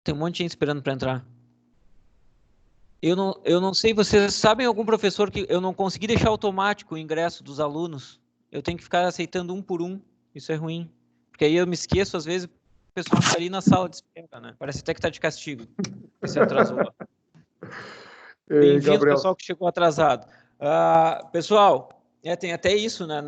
Tem um monte de gente esperando para entrar. Eu não sei, vocês sabem algum professor que eu não consegui deixar automático o ingresso dos alunos? Eu tenho que ficar aceitando um por um. Isso é ruim. Porque aí eu me esqueço, às vezes, o pessoal está ali na sala de espera, né? Parece até que está de castigo. Se atrasou. Bem-vindo, Gabriel. pessoal que chegou atrasado. Pessoal, tem até isso, né?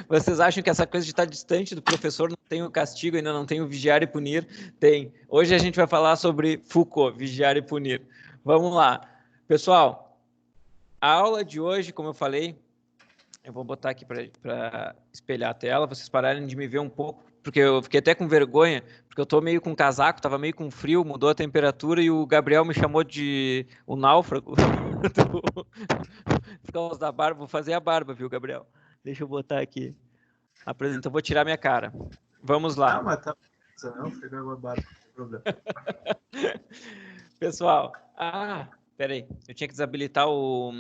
Vocês acham que essa coisa de estar distante do professor não tem o castigo, ainda não tem o vigiar e punir? Tem. Hoje a gente vai falar sobre Foucault, vigiar e punir. Vamos lá. Pessoal, a aula de hoje, como eu falei, eu vou botar aqui para espelhar a tela, vocês pararem de me ver um pouco, porque eu fiquei até com vergonha, porque eu tô meio com casaco, estava meio com frio, mudou a temperatura e o Gabriel me chamou de o náufrago. Por causa da barba, vou fazer a barba, viu, Gabriel? Deixa eu botar aqui. Apresenta, eu vou tirar minha cara. Vamos lá. Não, mas tá. Não, fica com a barba, não tem problema. Pessoal, peraí, eu tinha que desabilitar o...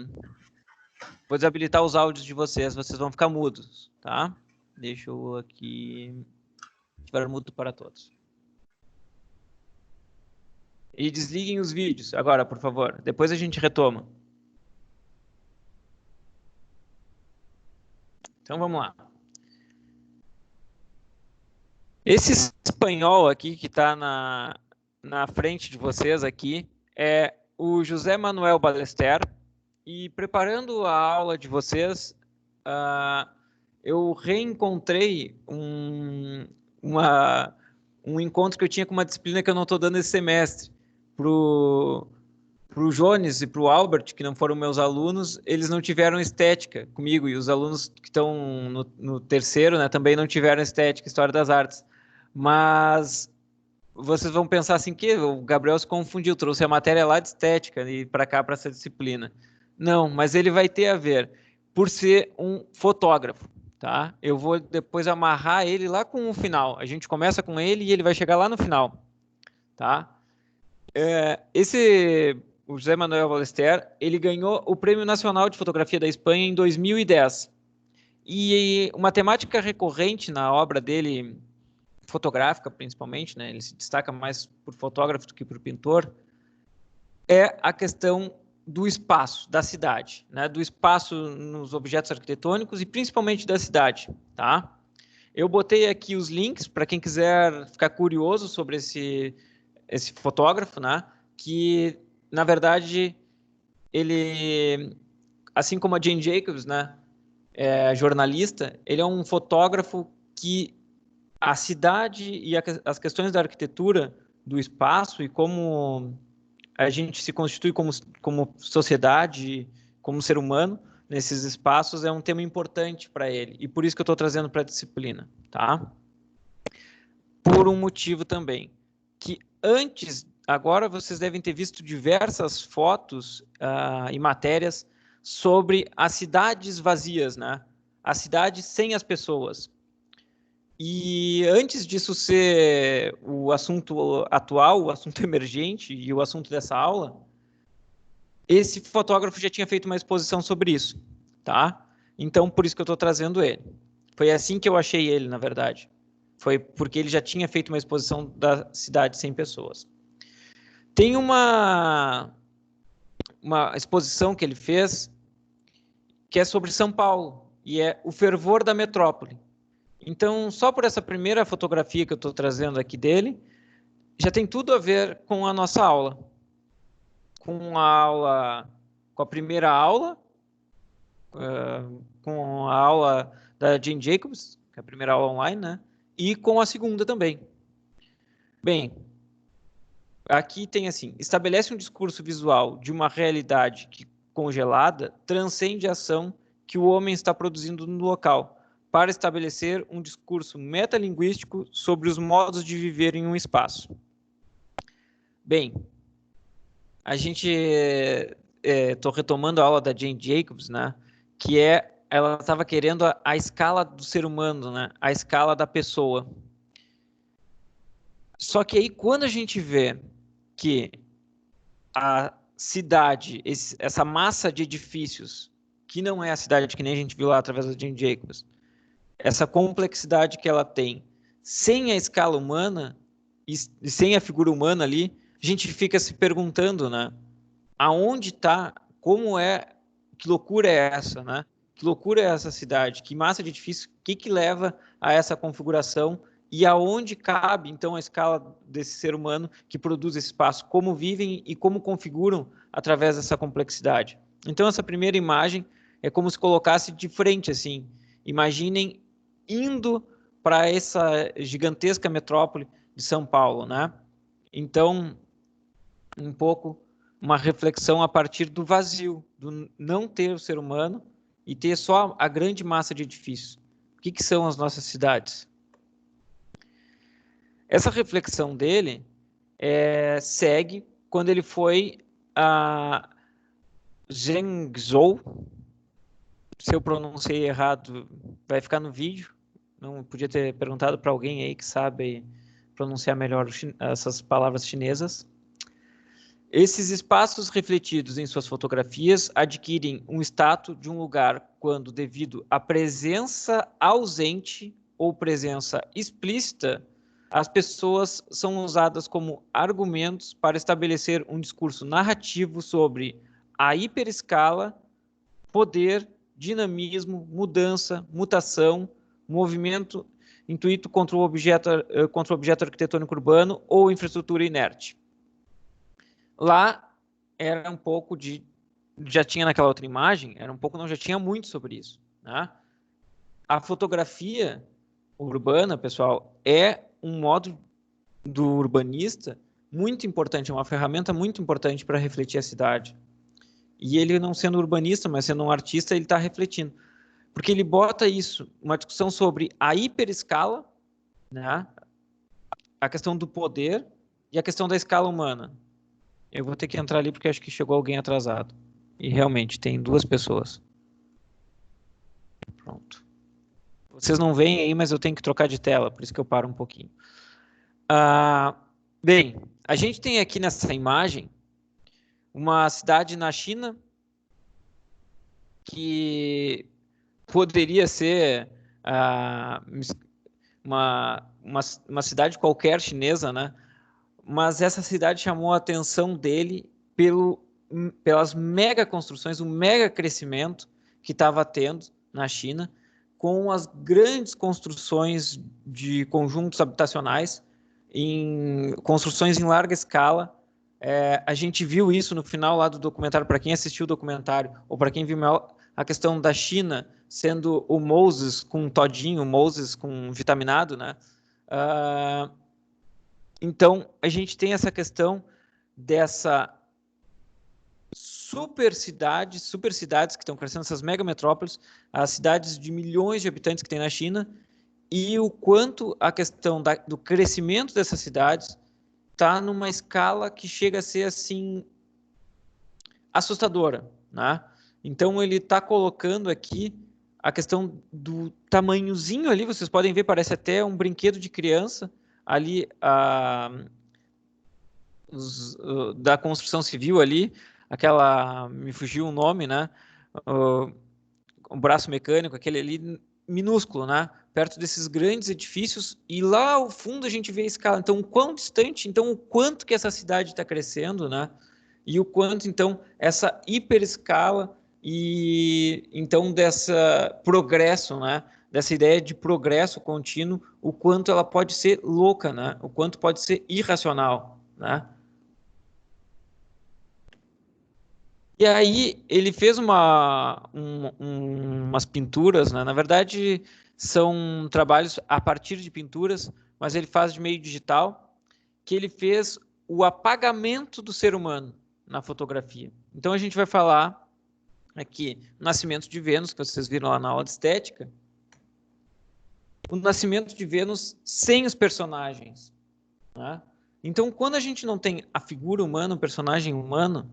Vou desabilitar os áudios de vocês vão ficar mudos, tá? Deixa eu aqui... Ativar mudo para todos. E desliguem os vídeos agora, por favor. Depois a gente retoma. Então vamos lá. Esse espanhol aqui que está na frente de vocês aqui é o José Manuel Ballester. E preparando a aula de vocês, eu reencontrei um encontro que eu tinha com uma disciplina que eu não estou dando esse semestre. Para o Jones e para o Albert, que não foram meus alunos, eles não tiveram estética comigo, e os alunos que estão no terceiro, né, também não tiveram estética, História das Artes. Mas vocês vão pensar assim que o Gabriel se confundiu, trouxe a matéria lá de estética e para cá, para essa disciplina. Não, mas ele vai ter a ver, por ser um fotógrafo, tá? Eu vou depois amarrar ele lá com o final. A gente começa com ele e ele vai chegar lá no final, tá? O José Manuel Ballester, ele ganhou o Prêmio Nacional de Fotografia da Espanha em 2010. E uma temática recorrente na obra dele, fotográfica principalmente, né? Ele se destaca mais por fotógrafo do que por pintor, é a questão do espaço, da cidade, né? Do espaço nos objetos arquitetônicos e principalmente da cidade, tá? Eu botei aqui os links para quem quiser ficar curioso sobre esse fotógrafo, né? Que, na verdade, ele, assim como a Jane Jacobs, né? Jornalista, ele é um fotógrafo que a cidade e as questões da arquitetura, do espaço e como a gente se constitui como sociedade, como ser humano, nesses espaços, é um tema importante para ele. E por isso que eu estou trazendo para a disciplina, tá? Por um motivo também, que agora vocês devem ter visto diversas fotos e matérias sobre as cidades vazias, né? A cidade sem as pessoas. E antes disso ser o assunto atual, o assunto emergente e o assunto dessa aula, esse fotógrafo já tinha feito uma exposição sobre isso, tá? Então, por isso que eu estou trazendo ele. Foi assim que eu achei ele, na verdade. Foi porque ele já tinha feito uma exposição da cidade sem pessoas. Tem uma exposição que ele fez que é sobre São Paulo, e é o fervor da metrópole. Então, só por essa primeira fotografia que eu estou trazendo aqui dele, já tem tudo a ver com a nossa aula. Com a primeira aula, com a aula da Jane Jacobs, que é a primeira aula online, né? E com a segunda também. Bem, aqui tem assim, estabelece um discurso visual de uma realidade que, congelada, transcende a ação que o homem está produzindo no local, para estabelecer um discurso metalinguístico sobre os modos de viver em um espaço. Bem, a gente estou retomando a aula da Jane Jacobs, né? Que ela estava querendo a escala do ser humano, né? A escala da pessoa. Só que aí quando a gente vê que a cidade, essa massa de edifícios, que não é a cidade que nem a gente viu lá através da Jane Jacobs, essa complexidade que ela tem, sem a escala humana, e sem a figura humana ali, a gente fica se perguntando, né? Aonde está, que loucura é essa, né? Que loucura é essa cidade? Que massa de edifício? O que leva a essa configuração? E aonde cabe, então, a escala desse ser humano que produz esse espaço? Como vivem e como configuram através dessa complexidade? Então, essa primeira imagem é como se colocasse de frente, assim. Imaginem indo para essa gigantesca metrópole de São Paulo, né? Então, um pouco uma reflexão a partir do vazio, do não ter o ser humano e ter só a grande massa de edifícios. O que são as nossas cidades? Essa reflexão dele segue quando ele foi a Zhengzhou. Se eu pronunciei errado, vai ficar no vídeo. Não podia ter perguntado para alguém aí que sabe pronunciar melhor essas palavras chinesas. Esses espaços refletidos em suas fotografias adquirem um status de um lugar quando, devido à presença ausente ou presença explícita, as pessoas são usadas como argumentos para estabelecer um discurso narrativo sobre a hiperescala, poder, dinamismo, mudança, mutação, movimento intuito contra o objeto arquitetônico urbano ou infraestrutura inerte. Lá era um pouco de... Já tinha naquela outra imagem, era um pouco, não, já tinha muito sobre isso, né? A fotografia urbana, pessoal, é um modo do urbanista muito importante, é uma ferramenta muito importante para refletir a cidade. E ele, não sendo urbanista, mas sendo um artista, ele está refletindo. Porque ele bota isso, uma discussão sobre a hiperescala, né? A questão do poder e a questão da escala humana. Eu vou ter que entrar ali porque acho que chegou alguém atrasado. E realmente, tem 2 pessoas. Pronto. Vocês não veem aí, mas eu tenho que trocar de tela, por isso que eu paro um pouquinho. Bem, a gente tem aqui nessa imagem uma cidade na China que poderia ser uma cidade qualquer chinesa, né? Mas essa cidade chamou a atenção dele pelas mega construções, o mega crescimento que estava tendo na China, com as grandes construções de conjuntos habitacionais, construções em larga escala. A gente viu isso no final lá do documentário, para quem assistiu o documentário, ou para quem viu a questão da China sendo o Moses com todinho, o Moses com vitaminado, né? Então, a gente tem essa questão dessa super cidades que estão crescendo, essas megametrópoles, as cidades de milhões de habitantes que tem na China, e o quanto a questão do crescimento dessas cidades está numa escala que chega a ser assim assustadora, né? Então ele está colocando aqui a questão do tamanhozinho ali, vocês podem ver, parece até um brinquedo de criança ali da construção civil ali, me fugiu o nome, né? O braço mecânico, aquele ali minúsculo, né? Perto desses grandes edifícios, e lá ao fundo a gente vê a escala. Então, o quão distante, então o quanto que essa cidade está crescendo, né? E o quanto, então, essa hiperescala e, então, dessa progresso, né? Dessa ideia de progresso contínuo, o quanto ela pode ser louca, né? O quanto pode ser irracional, né? E aí ele fez umas pinturas, né? Na verdade, são trabalhos a partir de pinturas, mas ele faz de meio digital, que ele fez o apagamento do ser humano na fotografia. Então a gente vai falar aqui o nascimento de Vênus, que vocês viram lá na aula de estética, o nascimento de Vênus sem os personagens, né? Então, quando a gente não tem a figura humana, o personagem humano,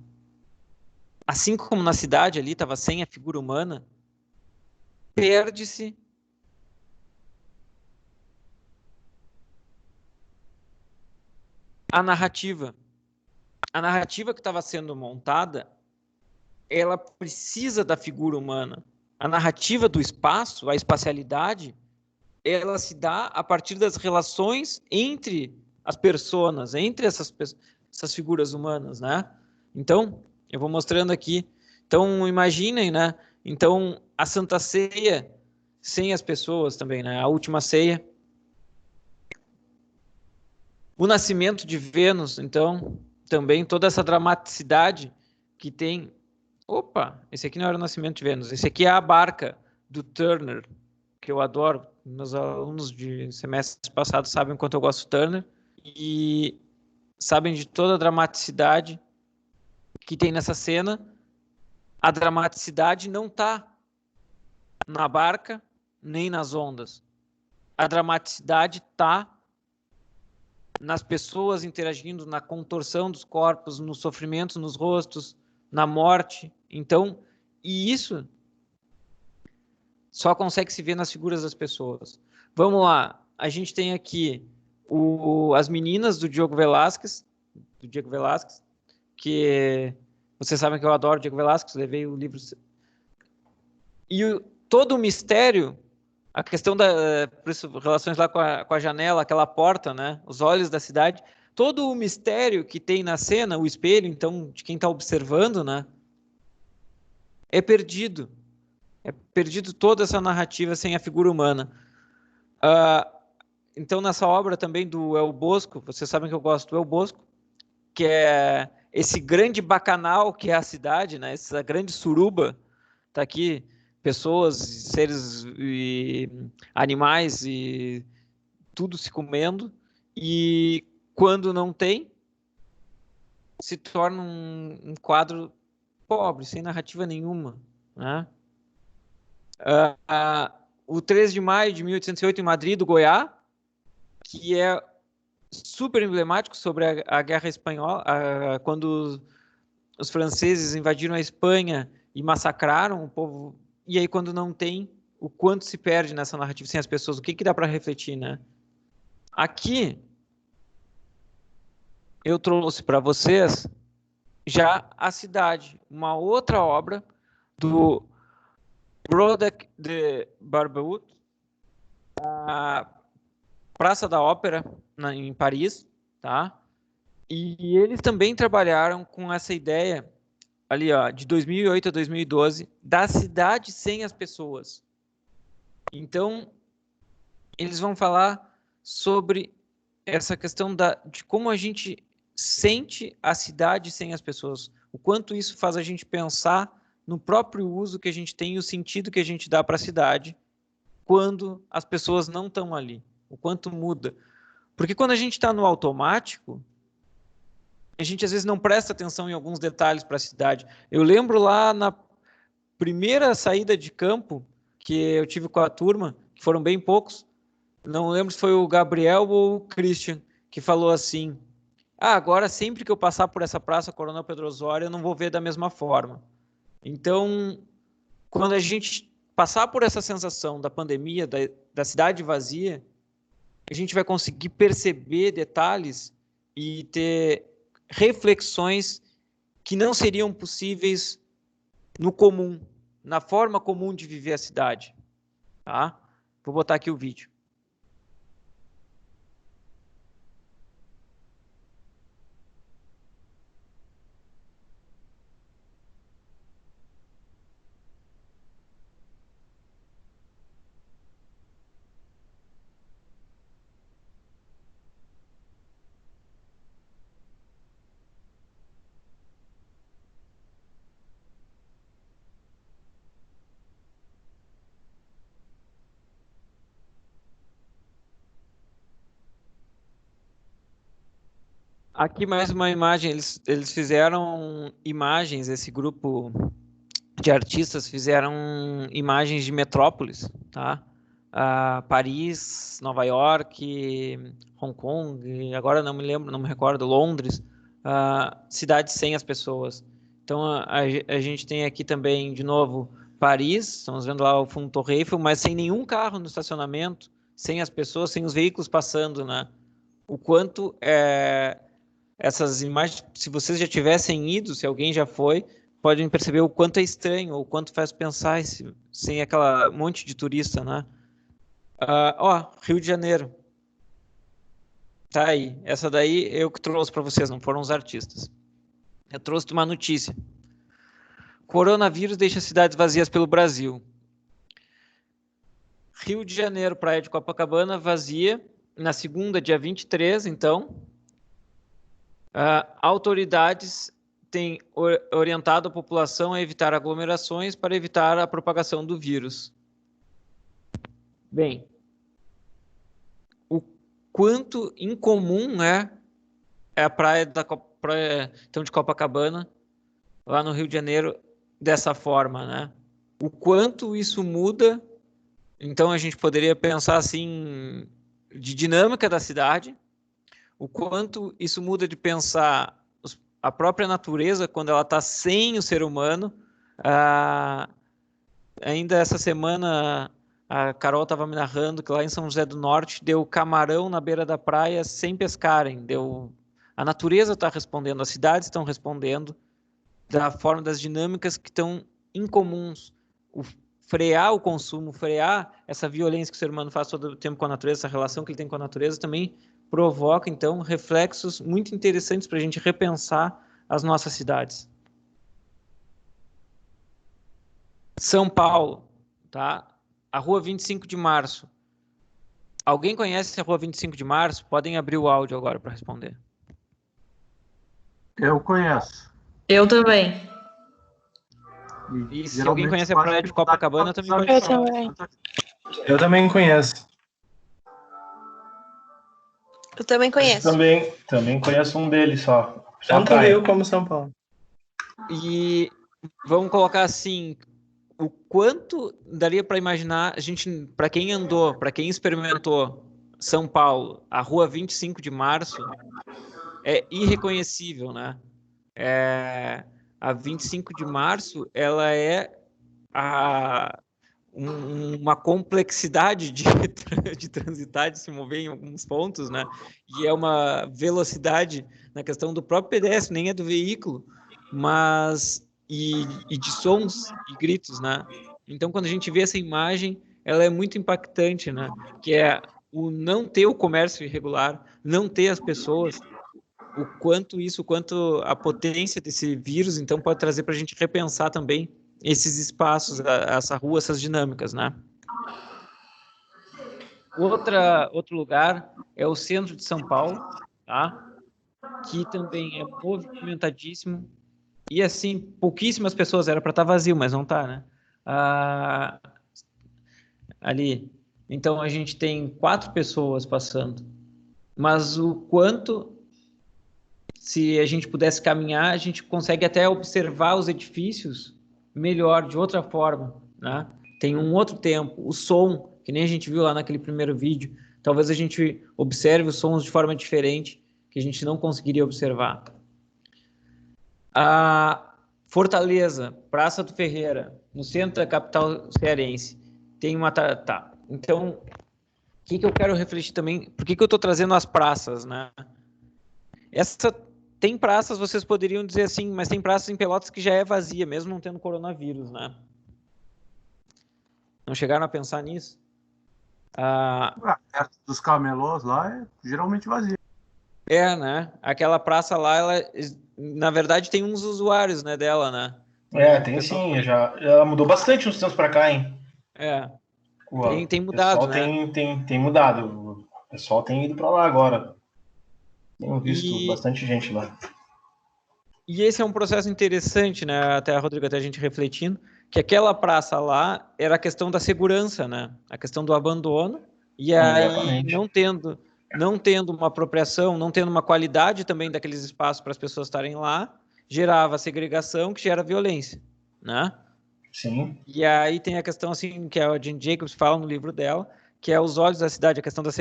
assim como na cidade ali estava sem a figura humana, perde-se a narrativa. A narrativa que estava sendo montada, ela precisa da figura humana. A narrativa do espaço, a espacialidade, ela se dá a partir das relações entre as personas, entre essas figuras humanas, né? Então, eu vou mostrando aqui. Então, imaginem, né? Então, a Santa Ceia sem as pessoas também, né? A última ceia. O nascimento de Vênus, então, também toda essa dramaticidade que tem. Opa, esse aqui não era o nascimento de Vênus, esse aqui é a barca do Turner, que eu adoro. Meus alunos de semestre passado sabem o quanto eu gosto do Turner e sabem de toda a dramaticidade que tem nessa cena. A dramaticidade não está na barca nem nas ondas. A dramaticidade está nas pessoas interagindo, na contorção dos corpos, nos sofrimentos nos rostos, na morte. Então, e isso só consegue se ver nas figuras das pessoas. Vamos lá, a gente tem aqui as meninas do Diogo Velázquez, que vocês sabem que eu adoro o Diogo Velázquez, levei o livro. E todo o mistério, a questão por isso, relações lá com a janela, aquela porta, né? Os olhos da cidade, todo o mistério que tem na cena, o espelho, então, de quem está observando, né? É perdido. É perdido toda essa narrativa sem a figura humana. Então, nessa obra também do El Bosco, vocês sabem que eu gosto do El Bosco, que é esse grande bacanal que é a cidade, né? Essa grande suruba, tá aqui, pessoas, seres e animais e tudo se comendo, e quando não tem, se torna um quadro pobre, sem narrativa nenhuma, né? O 3 de maio de 1808 em Madrid, do Goiás, que é super emblemático sobre a Guerra Espanhola, quando os franceses invadiram a Espanha e massacraram o povo. E aí, quando não tem, o quanto se perde nessa narrativa sem as pessoas, o que dá para refletir, né? Aqui, eu trouxe para vocês já a cidade, uma outra obra do Brodek de Barbeau, a Praça da Ópera, em Paris, tá? E eles também trabalharam com essa ideia ali, ó, de 2008 a 2012, da cidade sem as pessoas. Então, eles vão falar sobre essa questão de como a gente sente a cidade sem as pessoas, o quanto isso faz a gente pensar no próprio uso que a gente tem e o sentido que a gente dá para a cidade quando as pessoas não estão ali, o quanto muda. Porque quando a gente está no automático, a gente às vezes não presta atenção em alguns detalhes para a cidade. Eu lembro lá na primeira saída de campo que eu tive com a turma, que foram bem poucos, não lembro se foi o Gabriel ou o Christian, que falou assim: agora sempre que eu passar por essa praça Coronel Pedro Osório, eu não vou ver da mesma forma. Então, quando a gente passar por essa sensação da pandemia, da cidade vazia, a gente vai conseguir perceber detalhes e ter reflexões que não seriam possíveis no comum, na forma comum de viver a cidade. Tá? Vou botar aqui o vídeo. Aqui mais uma imagem, eles fizeram imagens, esse grupo de artistas fizeram imagens de metrópoles, tá? Paris, Nova York, Hong Kong, agora não me lembro, não me recordo, Londres, cidades sem as pessoas. Então a gente tem aqui também, de novo, Paris, estamos vendo lá o fundo Torre Eiffel, mas sem nenhum carro no estacionamento, sem as pessoas, sem os veículos passando, né? O quanto essas imagens, se vocês já tivessem ido, se alguém já foi, podem perceber o quanto é estranho, o quanto faz pensar sem aquela monte de turista, né? Rio de Janeiro. Tá aí. Essa daí eu que trouxe para vocês, não foram os artistas. Eu trouxe uma notícia. Coronavírus deixa cidades vazias pelo Brasil. Rio de Janeiro, praia de Copacabana, vazia. Na segunda, dia 23, então. Autoridades têm orientado a população a evitar aglomerações para evitar a propagação do vírus. Bem, o quanto incomum é a praia então, de Copacabana, lá no Rio de Janeiro, dessa forma, né? O quanto isso muda, então a gente poderia pensar assim, de dinâmica da cidade, o quanto isso muda de pensar a própria natureza quando ela está sem o ser humano. Ainda essa semana a Carol estava me narrando que lá em São José do Norte deu camarão na beira da praia sem pescarem. A natureza está respondendo, as cidades estão respondendo da forma das dinâmicas que estão incomuns. Frear o consumo, frear essa violência que o ser humano faz todo o tempo com a natureza, essa relação que ele tem com a natureza, também provoca, então, reflexos muito interessantes para a gente repensar as nossas cidades. São Paulo, tá? A Rua 25 de Março. Alguém conhece a Rua 25 de Março? Podem abrir o áudio agora para responder. Eu conheço. Eu também. E se alguém conhece a praia de Copacabana, também pode Eu falar. também. Eu também conheço. Eu também conheço. Também conheço um deles só. Tanto Rio como São Paulo. E vamos colocar assim, o quanto daria para imaginar, a gente, para quem andou, para quem experimentou São Paulo, a Rua 25 de Março é irreconhecível, né? A 25 de Março, ela é uma complexidade de transitar, de se mover em alguns pontos, né? E é uma velocidade na questão do próprio pedestre, nem é do veículo, mas e de sons e gritos, né? Então, quando a gente vê essa imagem, ela é muito impactante, né? Que é o não ter o comércio irregular, não ter as pessoas, o quanto a potência desse vírus, então, pode trazer para a gente repensar também esses espaços, essa rua, essas dinâmicas, né? Outro lugar é o centro de São Paulo, tá? Que também é movimentadíssimo. E, assim, pouquíssimas pessoas, era para estar vazio, mas não está, né? Ali. Então, a gente tem 4 pessoas passando. Mas o quanto, se a gente pudesse caminhar, a gente consegue até observar os edifícios melhor, de outra forma, né? Tem um outro tempo. O som, que nem a gente viu lá naquele primeiro vídeo, talvez a gente observe os sons de forma diferente, que a gente não conseguiria observar. A Fortaleza, Praça do Ferreira, no centro da capital cearense, tem uma... Tá. Então, o que eu quero refletir também? Por que eu estou trazendo as praças, né? Tem praças, vocês poderiam dizer assim, mas tem praças em Pelotas que já é vazia, mesmo não tendo coronavírus, né? Não chegaram a pensar nisso? Perto dos camelôs lá é geralmente vazio. Né? Aquela praça lá, ela, na verdade, tem uns usuários, né, dela, né? Tem sim, já mudou bastante uns tempos pra cá, hein? Tem mudado, né? Tem mudado. O pessoal tem ido pra lá agora. Tenho visto bastante gente lá. E esse é um processo interessante, né? Até a Rodrigo, até a gente refletindo, que aquela praça lá era a questão da segurança, né? A questão do abandono, e aí não tendo uma apropriação, não tendo uma qualidade também daqueles espaços para as pessoas estarem lá, gerava segregação, que gera violência, né? Sim. E aí tem a questão, assim, que a Jane Jacobs fala no livro dela, que é os olhos da cidade, a questão da...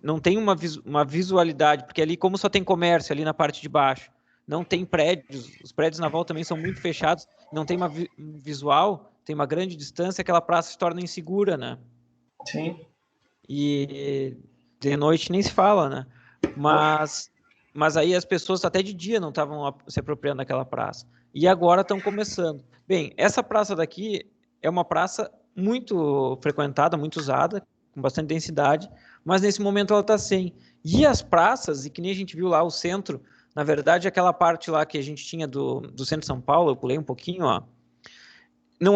Não tem uma visualidade, porque ali, como só tem comércio ali na parte de baixo, não tem prédios, os prédios na volta também são muito fechados, não tem um visual, tem uma grande distância, aquela praça se torna insegura, né? Sim. E de noite nem se fala, né? Mas aí as pessoas até de dia não estavam se apropriando daquela praça. E agora estão começando. Bem, essa praça daqui é uma praça muito frequentada, muito usada, com bastante densidade, mas nesse momento ela está sem. E as praças, e que nem a gente viu lá o centro, na verdade, aquela parte lá que a gente tinha do centro de São Paulo, eu pulei um pouquinho, ó, não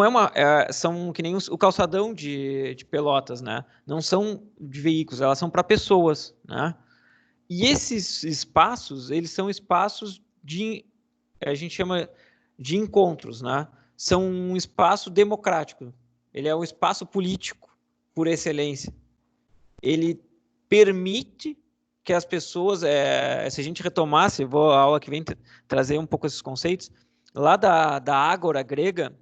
são que nem o calçadão de Pelotas, né? Não são de veículos, elas são para pessoas, né? E esses espaços, eles são espaços a gente chama de encontros, né? São um espaço democrático. Ele é um espaço político, por excelência. Ele permite que as pessoas, se a gente retomasse, a aula que vem trazer um pouco esses conceitos, lá da Ágora grega,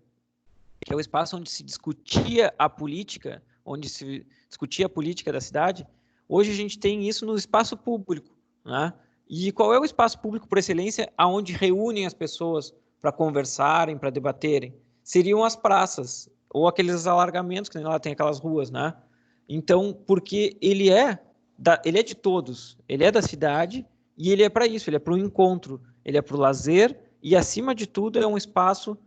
que é o espaço onde se discutia a política, da cidade, hoje a gente tem isso no espaço público, né? E qual é o espaço público por excelência aonde reúnem as pessoas para conversarem, para debaterem? Seriam as praças, ou aqueles alargamentos, que lá tem aquelas ruas, né? Então, porque ele é de todos, ele é da cidade e ele é para isso, ele é para o encontro, ele é para o lazer e, acima de tudo, é um espaço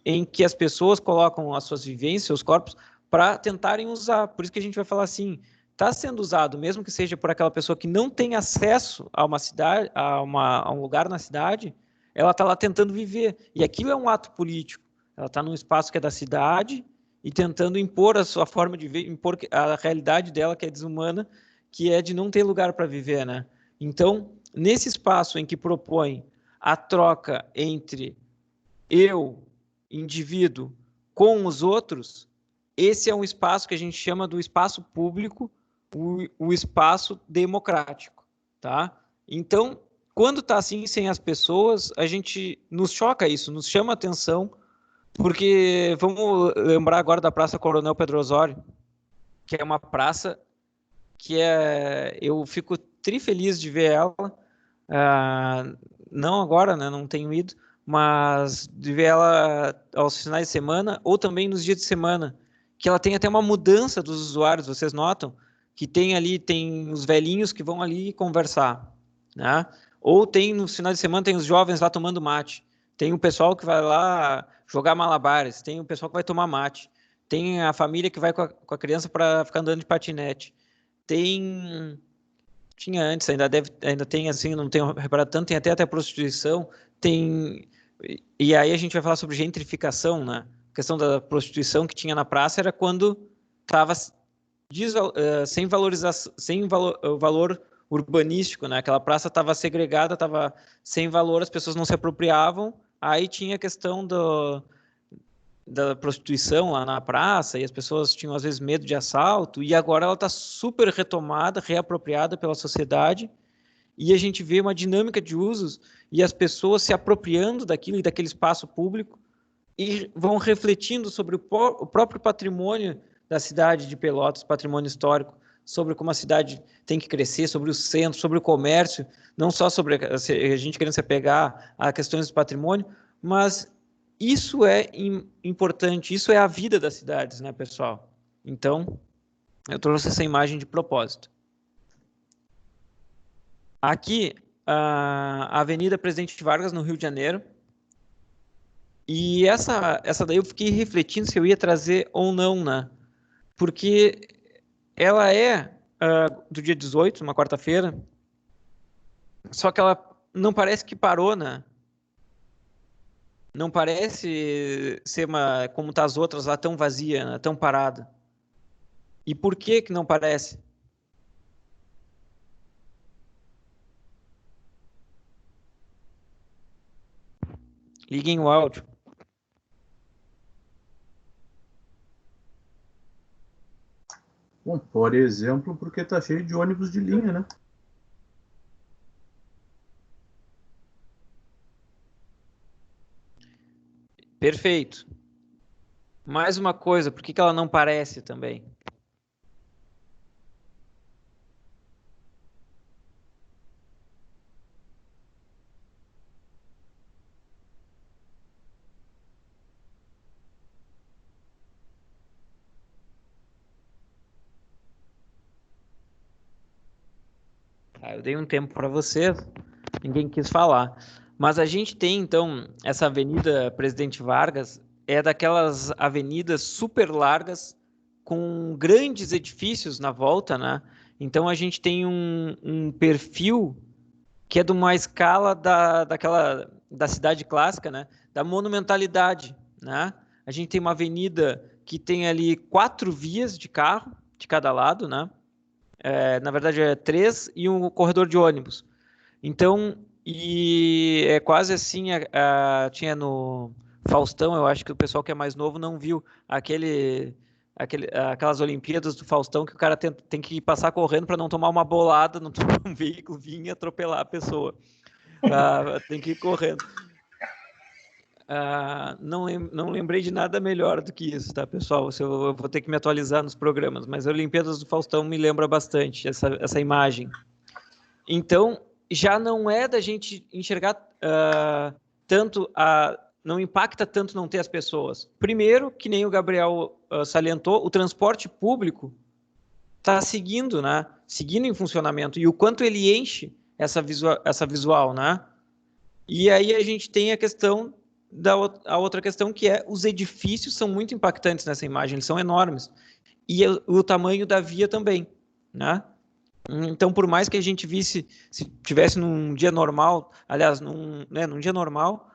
em que as pessoas colocam as suas vivências, seus corpos, para tentarem usar. Por isso que a gente vai falar assim, está sendo usado, mesmo que seja por aquela pessoa que não tem acesso a uma cidade, a um lugar na cidade, ela está lá tentando viver. E aquilo é um ato político. Ela está num espaço que é da cidade e tentando impor a sua forma de viver, impor a realidade dela, que é desumana, que é de não ter lugar para viver, né? Então, nesse espaço em que propõe a troca entre eu, indivíduo, com os outros, esse é um espaço que a gente chama do espaço público, o espaço democrático, tá? Então, quando está assim, sem as pessoas, a gente nos choca isso, nos chama atenção, porque vamos lembrar agora da Praça Coronel Pedro Osório, que é uma praça que eu fico trifeliz de ver ela, não agora, né, não tenho ido, mas de ver ela aos finais de semana ou também nos dias de semana, que ela tem até uma mudança dos usuários, vocês notam? Que tem os velhinhos que vão ali conversar, né? Ou no final de semana tem os jovens lá tomando mate, tem o pessoal que vai lá jogar malabares, tem o pessoal que vai tomar mate, tem a família que vai com a criança para ficar andando de patinete, tinha antes, ainda tem assim, não tenho reparado tanto, tem até prostituição, e aí a gente vai falar sobre gentrificação, né? A questão da prostituição que tinha na praça era quando estava sem valorização, valor urbanístico, né? Aquela praça estava segregada, estava sem valor, as pessoas não se apropriavam, aí tinha a questão da prostituição lá na praça, e as pessoas tinham às vezes medo de assalto, e agora ela está super retomada, reapropriada pela sociedade, e a gente vê uma dinâmica de usos e as pessoas se apropriando daquilo e daquele espaço público e vão refletindo sobre o próprio patrimônio da cidade de Pelotas, patrimônio histórico, sobre como a cidade tem que crescer, sobre o centro, sobre o comércio, não só sobre a gente querendo se apegar a questões do patrimônio, mas isso é importante, isso é a vida das cidades, né, pessoal? Então, eu trouxe essa imagem de propósito. Aqui, a Avenida Presidente Vargas, no Rio de Janeiro. E essa daí eu fiquei refletindo se eu ia trazer ou não, né? Porque ela é do dia 18, uma quarta-feira, só que ela não parece que parou, né? Não parece ser como tá as outras lá, tão vazia, né? Tão parada. E por que não parece? Liguem o áudio. Bom, por exemplo, porque tá cheio de ônibus de linha, né? Perfeito. Mais uma coisa, por que ela não parece também? Eu dei um tempo para vocês, ninguém quis falar. Mas a gente tem, então, essa Avenida Presidente Vargas, é daquelas avenidas super largas, com grandes edifícios na volta, né? Então a gente tem um perfil que é de uma escala da cidade clássica, né? Da monumentalidade, né? A gente tem uma avenida que tem ali 4 vias de carro de cada lado, né? Na verdade é 3 e um corredor de ônibus. Então, e é quase assim, tinha no Faustão, eu acho que o pessoal que é mais novo não viu aquelas Olimpíadas do Faustão que o cara tem que passar correndo para não tomar uma bolada, não tomar um veículo vir e atropelar a pessoa. Tem que ir correndo. Não lembrei de nada melhor do que isso, tá, pessoal? Eu vou ter que me atualizar nos programas, mas a Olimpíadas do Faustão me lembra bastante essa imagem. Então, já não é da gente enxergar tanto não impacta tanto não ter as pessoas. Primeiro, que nem o Gabriel salientou, o transporte público está seguindo, né? Seguindo em funcionamento. E o quanto ele enche essa visual, né? E aí a gente tem a questão a outra questão, que é os edifícios são muito impactantes nessa imagem, eles são enormes. E o tamanho da via também, né? Então, por mais que a gente visse, se tivesse num dia normal, aliás, num dia normal,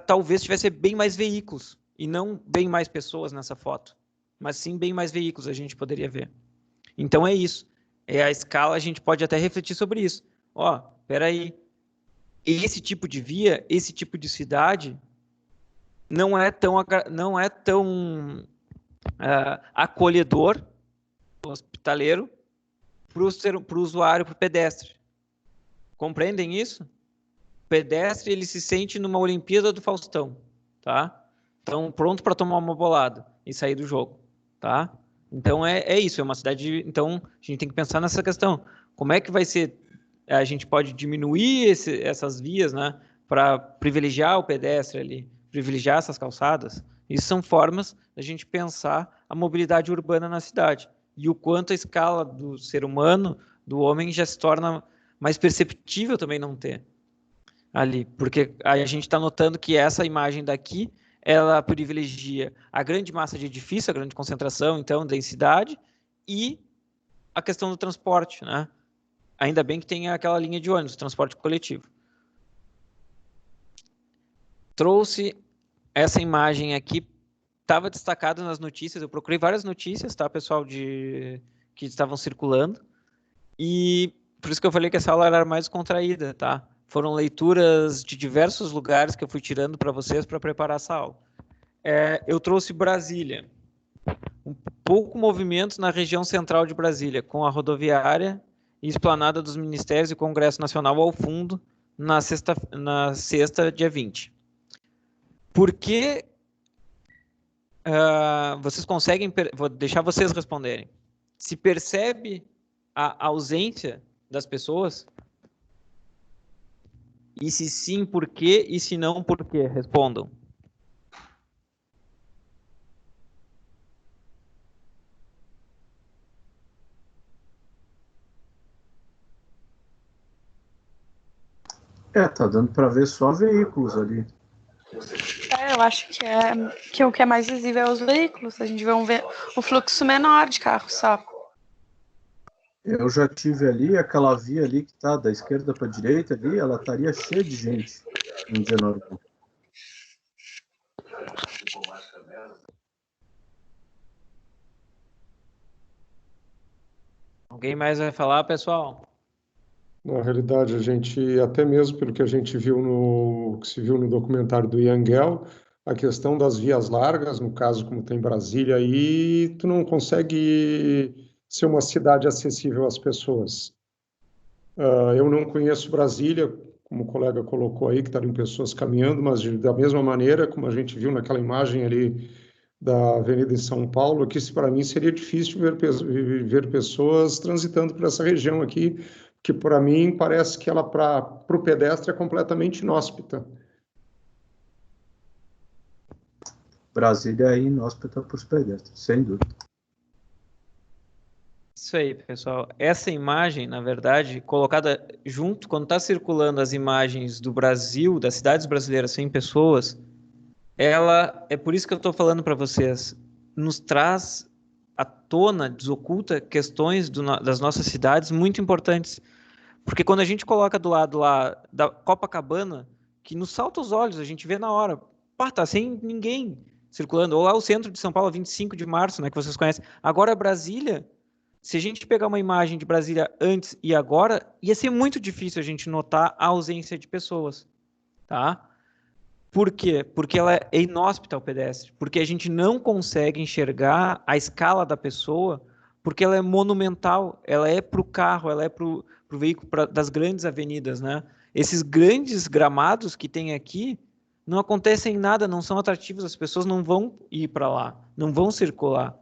talvez tivesse bem mais veículos, e não bem mais pessoas nessa foto, mas sim bem mais veículos a gente poderia ver. Então é isso, a escala, a gente pode até refletir sobre isso. Peraí, esse tipo de via, esse tipo de cidade, não é tão acolhedor, hospitaleiro, para o usuário, para o pedestre. Compreendem isso? O pedestre, ele se sente numa Olimpíada do Faustão, tá? Então, pronto para tomar uma bolada e sair do jogo, tá? Então, é isso, é uma cidade... Então, a gente tem que pensar nessa questão. Como é que vai ser... A gente pode diminuir essas vias, né? Para privilegiar o pedestre ali, privilegiar essas calçadas. Isso são formas da gente pensar a mobilidade urbana na cidade. E o quanto a escala do ser humano, do homem, já se torna mais perceptível também não ter ali. Porque a gente está notando que essa imagem daqui, ela privilegia a grande massa de edifício, a grande concentração, então, densidade, e a questão do transporte, né? Ainda bem que tem aquela linha de ônibus, transporte coletivo. Trouxe essa imagem aqui, estava destacado nas notícias, eu procurei várias notícias, tá, pessoal, que estavam circulando, e por isso que eu falei que essa aula era mais contraída, tá? Foram leituras de diversos lugares que eu fui tirando para vocês para preparar essa aula. Eu trouxe Brasília, um pouco movimento na região central de Brasília, com a rodoviária e esplanada dos ministérios e Congresso Nacional ao fundo, na sexta, dia 20. Por que vocês conseguem... Vou deixar vocês responderem. Se percebe a ausência das pessoas? E se sim, por quê? E se não, por quê? Respondam. Tá dando para ver só veículos ali. Eu acho que o que é mais visível é os veículos. A gente vê um fluxo menor de carros só. Eu já tive ali, aquela via ali que tá da esquerda para a direita ali, ela estaria cheia de gente num dia normal. Alguém mais vai falar, pessoal? Na realidade, a gente, até mesmo pelo que a gente viu que se viu no documentário do Yangel, a questão das vias largas, no caso como tem Brasília, aí tu não consegue ser uma cidade acessível às pessoas. Eu não conheço Brasília, como o colega colocou aí, que estariam pessoas caminhando, mas da mesma maneira, como a gente viu naquela imagem ali da Avenida em São Paulo, que para mim seria difícil ver pessoas transitando por essa região aqui, que para mim parece que ela para o pedestre é completamente inóspita. Brasília é inóspita para os pedestres, sem dúvida. Isso aí, pessoal. Essa imagem, na verdade, colocada junto, quando está circulando as imagens do Brasil, das cidades brasileiras sem pessoas, ela, é por isso que eu estou falando para vocês, nos traz à tona, desoculta questões das nossas cidades muito importantes. Porque quando a gente coloca do lado lá da Copacabana, que nos salta os olhos, a gente vê na hora, pá, tá sem ninguém circulando. Ou lá o centro de São Paulo, 25 de março, né, que vocês conhecem. Agora Brasília, se a gente pegar uma imagem de Brasília antes e agora, ia ser muito difícil a gente notar a ausência de pessoas, tá? Por quê? Porque ela é inóspita ao pedestre, porque a gente não consegue enxergar a escala da pessoa, porque ela é monumental, ela é para o carro, ela é para o veículo das grandes avenidas, né? Esses grandes gramados que tem aqui, não acontecem nada, não são atrativos, as pessoas não vão ir para lá, não vão circular.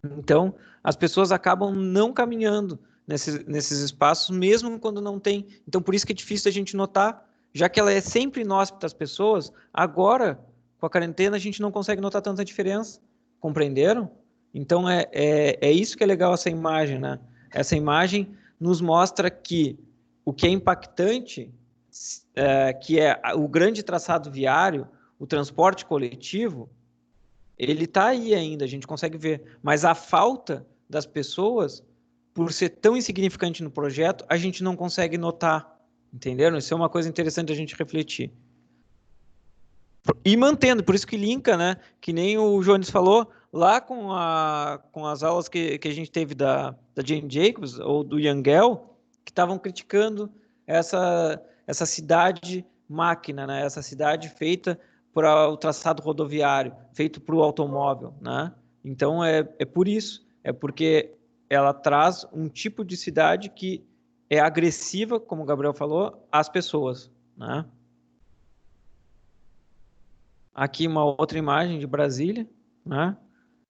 Então, as pessoas acabam não caminhando nesses espaços, mesmo quando não tem. Então, por isso que é difícil a gente notar, já que ela é sempre inóspita às pessoas, agora, com a quarentena, a gente não consegue notar tanta diferença. Compreenderam? Então, é isso que é legal essa imagem, né? Essa imagem nos mostra que o que é impactante, que é o grande traçado viário, o transporte coletivo, ele está aí ainda, a gente consegue ver. Mas a falta das pessoas, por ser tão insignificante no projeto, a gente não consegue notar. Entenderam? Isso é uma coisa interessante a gente refletir. E mantendo, por isso que linka, né? Que nem o Jones falou, lá com as aulas que a gente teve da Jane Jacobs, ou do Yangel, que estavam criticando essa cidade máquina, né? Essa cidade feita para o traçado rodoviário, feito para o automóvel, né? Então, é por isso. É porque ela traz um tipo de cidade que é agressiva, como o Gabriel falou, às pessoas, né? Aqui uma outra imagem de Brasília, né?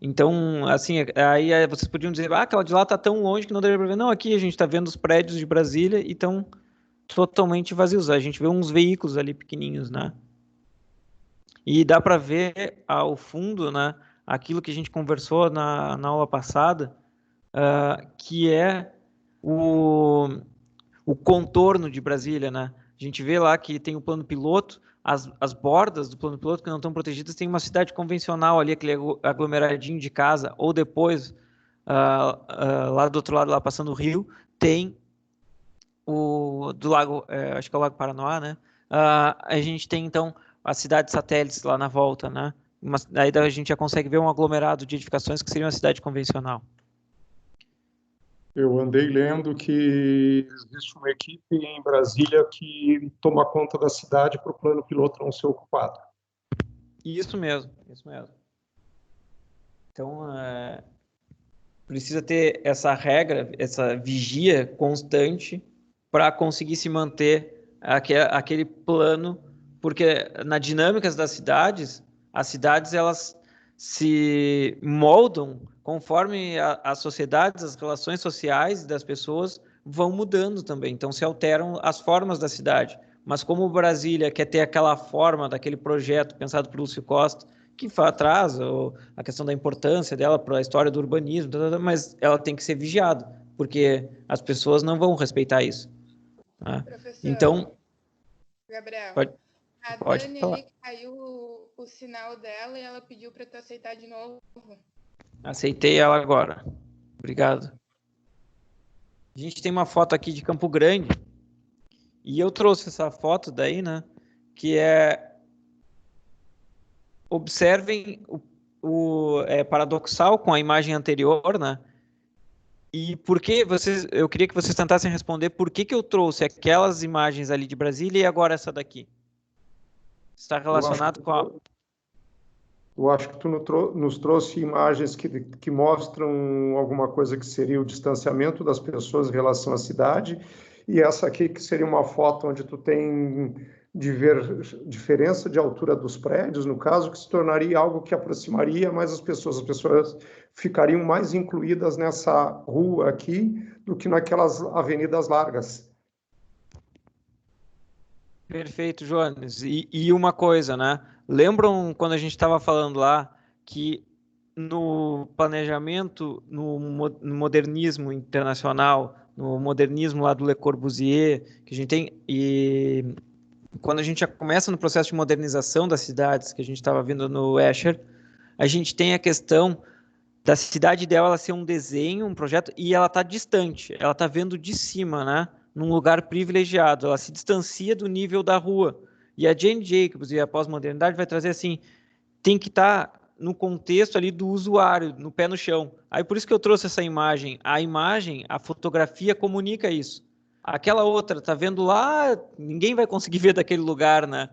Então, assim, aí vocês podiam dizer, aquela de lá está tão longe que não deveria ver. Não, aqui a gente está vendo os prédios de Brasília e estão totalmente vazios. A gente vê uns veículos ali pequenininhos, né? E dá para ver ao fundo, né? Aquilo que a gente conversou na aula passada, que é o contorno de Brasília, né? A gente vê lá que tem o plano piloto, as bordas do plano piloto que não estão protegidas, tem uma cidade convencional ali, aquele aglomeradinho de casa, ou depois, lá do outro lado, lá passando o rio, tem do lago, acho que é o Lago Paranoá, né? A gente tem, então, as cidades satélites lá na volta, né? Aí a gente já consegue ver um aglomerado de edificações que seria uma cidade convencional. Eu andei lendo que existe uma equipe em Brasília que toma conta da cidade para o plano piloto não ser ocupado. Isso mesmo, isso mesmo. Então, precisa ter essa regra, essa vigia constante para conseguir se manter aquele plano, porque na dinâmica das cidades, as cidades elas se moldam conforme as sociedades, as relações sociais das pessoas vão mudando também. Então se alteram as formas da cidade. Mas como Brasília quer ter aquela forma daquele projeto pensado por Lúcio Costa, que traz a questão da importância dela para a história do urbanismo, mas ela tem que ser vigiada, porque as pessoas não vão respeitar isso. Né? Professor, então, Gabriel, a pode Dani falar. ali caiu o sinal dela e ela pediu para tu aceitar de novo. Aceitei ela agora. Obrigado. A gente tem uma foto aqui de Campo Grande e eu trouxe essa foto daí, né? Que observem é paradoxal com a imagem anterior, né? E por que eu queria que vocês tentassem responder por que eu trouxe aquelas imagens ali de Brasília e agora essa daqui. Está relacionado com a... Eu acho que tu nos trouxe imagens que mostram alguma coisa que seria o distanciamento das pessoas em relação à cidade, e essa aqui que seria uma foto onde tu tem diferença de altura dos prédios, no caso, que se tornaria algo que aproximaria mais as pessoas ficariam mais incluídas nessa rua aqui do que naquelas avenidas largas. Perfeito, Jones. E uma coisa, né? Lembram quando a gente estava falando lá que no planejamento, no modernismo internacional, no modernismo lá do Le Corbusier, que a gente tem, e quando a gente já começa no processo de modernização das cidades, que a gente estava vendo no Escher, a gente tem a questão da cidade ideal ela ser um desenho, um projeto, e ela está distante, ela está vendo de cima, né? Num lugar privilegiado, ela se distancia do nível da rua. E a Jane Jacobs e a pós-modernidade vai trazer assim, tem que estar no contexto ali do usuário, no pé no chão. Aí por isso que eu trouxe essa imagem. A imagem, a fotografia comunica isso. Aquela outra, tá vendo lá, ninguém vai conseguir ver daquele lugar, né?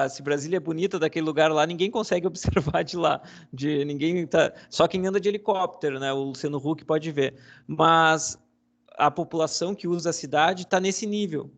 Se Brasília é bonita daquele lugar lá, ninguém consegue observar de lá. Ninguém tá, só quem anda de helicóptero, né? O Luciano Huck pode ver. Mas a população que usa a cidade está nesse nível.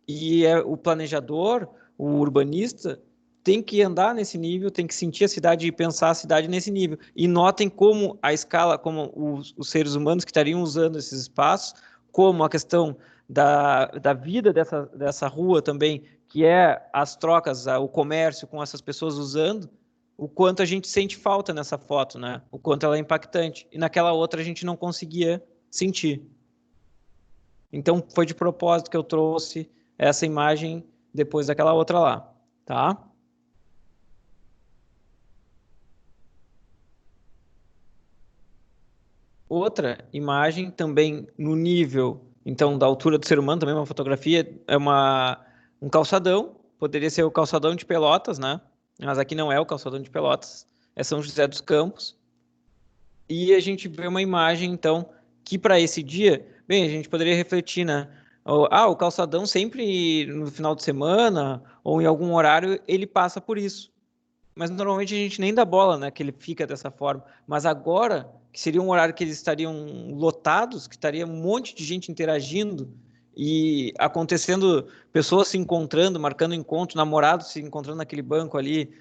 E o planejador, o urbanista, tem que andar nesse nível, tem que sentir a cidade e pensar a cidade nesse nível. E notem como a escala, como os seres humanos que estariam usando esses espaços, como a questão da vida dessa rua também, que é as trocas, o comércio com essas pessoas usando, o quanto a gente sente falta nessa foto, né? O quanto ela é impactante. E naquela outra a gente não conseguia sentir. Então foi de propósito que eu trouxe essa imagem depois daquela outra lá, tá? Outra imagem também no nível, então, da altura do ser humano, também uma fotografia, é um calçadão, poderia ser o calçadão de Pelotas, né? Mas aqui não é o calçadão de Pelotas, é São José dos Campos. E a gente vê uma imagem, então, que para esse dia, bem, a gente poderia refletir, né? O calçadão sempre no final de semana ou em algum horário ele passa por isso. Mas normalmente a gente nem dá bola, né? Que ele fica dessa forma. Mas agora, que seria um horário que eles estariam lotados, que estaria um monte de gente interagindo e acontecendo, pessoas se encontrando, marcando encontro, namorados se encontrando naquele banco ali,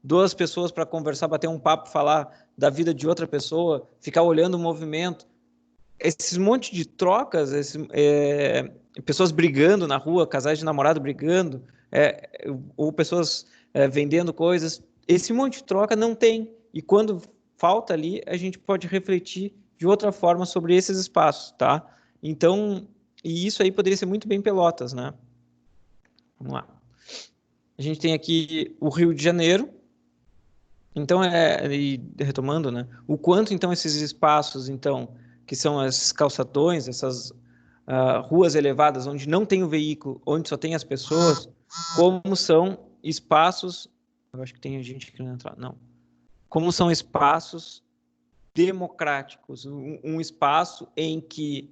duas pessoas para conversar, bater um papo, falar da vida de outra pessoa, ficar olhando o movimento. Esses monte de trocas, pessoas brigando na rua, casais de namorado brigando, ou pessoas vendendo coisas, esse monte de troca não tem. E quando falta ali, a gente pode refletir de outra forma sobre esses espaços, tá? Então, e isso aí poderia ser muito bem Pelotas, né? Vamos lá. A gente tem aqui o Rio de Janeiro. Então, retomando, né? O quanto, então, esses espaços, então, que são esses calçadões, essas ruas elevadas, onde não tem o veículo, onde só tem as pessoas, como são espaços... Eu acho que tem gente que não entra... Não. Como são espaços democráticos, um espaço em que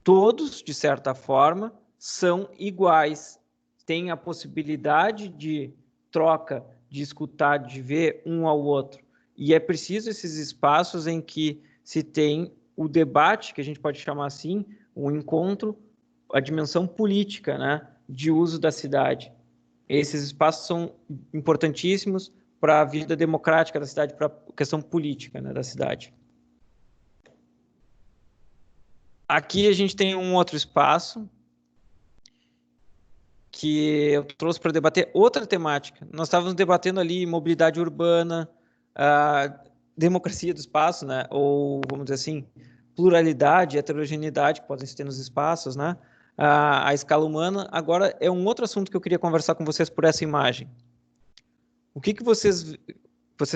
todos, de certa forma, são iguais, têm a possibilidade de troca, de escutar, de ver um ao outro. E é preciso esses espaços em que se tem o debate, que a gente pode chamar assim, o encontro, a dimensão política, né, de uso da cidade. Esses espaços são importantíssimos para a vida democrática da cidade, para a questão política, né, da cidade. Aqui a gente tem um outro espaço que eu trouxe para debater outra temática. Nós estávamos debatendo ali mobilidade urbana, democracia do espaço, né? Ou, vamos dizer assim, pluralidade, heterogeneidade que podem ter nos espaços, né? A escala humana. Agora é um outro assunto que eu queria conversar com vocês por essa imagem. O que vocês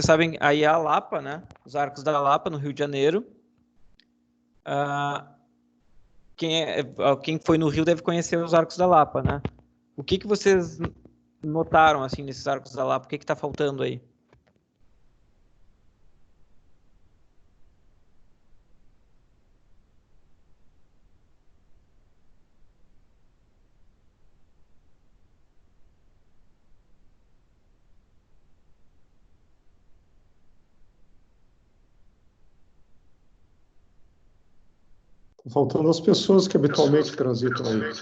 sabem, aí é a Lapa, né? Os Arcos da Lapa, no Rio de Janeiro. Quem foi no Rio deve conhecer os Arcos da Lapa, né? O que vocês notaram, assim, nesses Arcos da Lapa? O que está faltando aí? Faltando as pessoas que habitualmente transitam aí.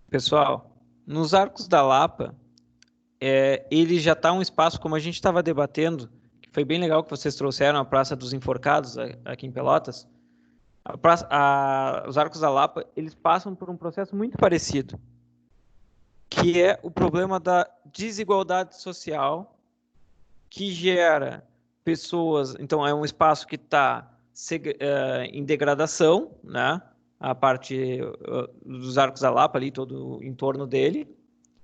Pessoal, nos Arcos da Lapa, ele já está um espaço, como a gente estava debatendo, que foi bem legal que vocês trouxeram a Praça dos Enforcados, aqui em Pelotas. Os Arcos da Lapa, eles passam por um processo muito parecido, que é o problema da desigualdade social, que gera pessoas... Então, é um espaço que está em degradação, né? a parte dos Arcos da Lapa ali, todo o entorno dele,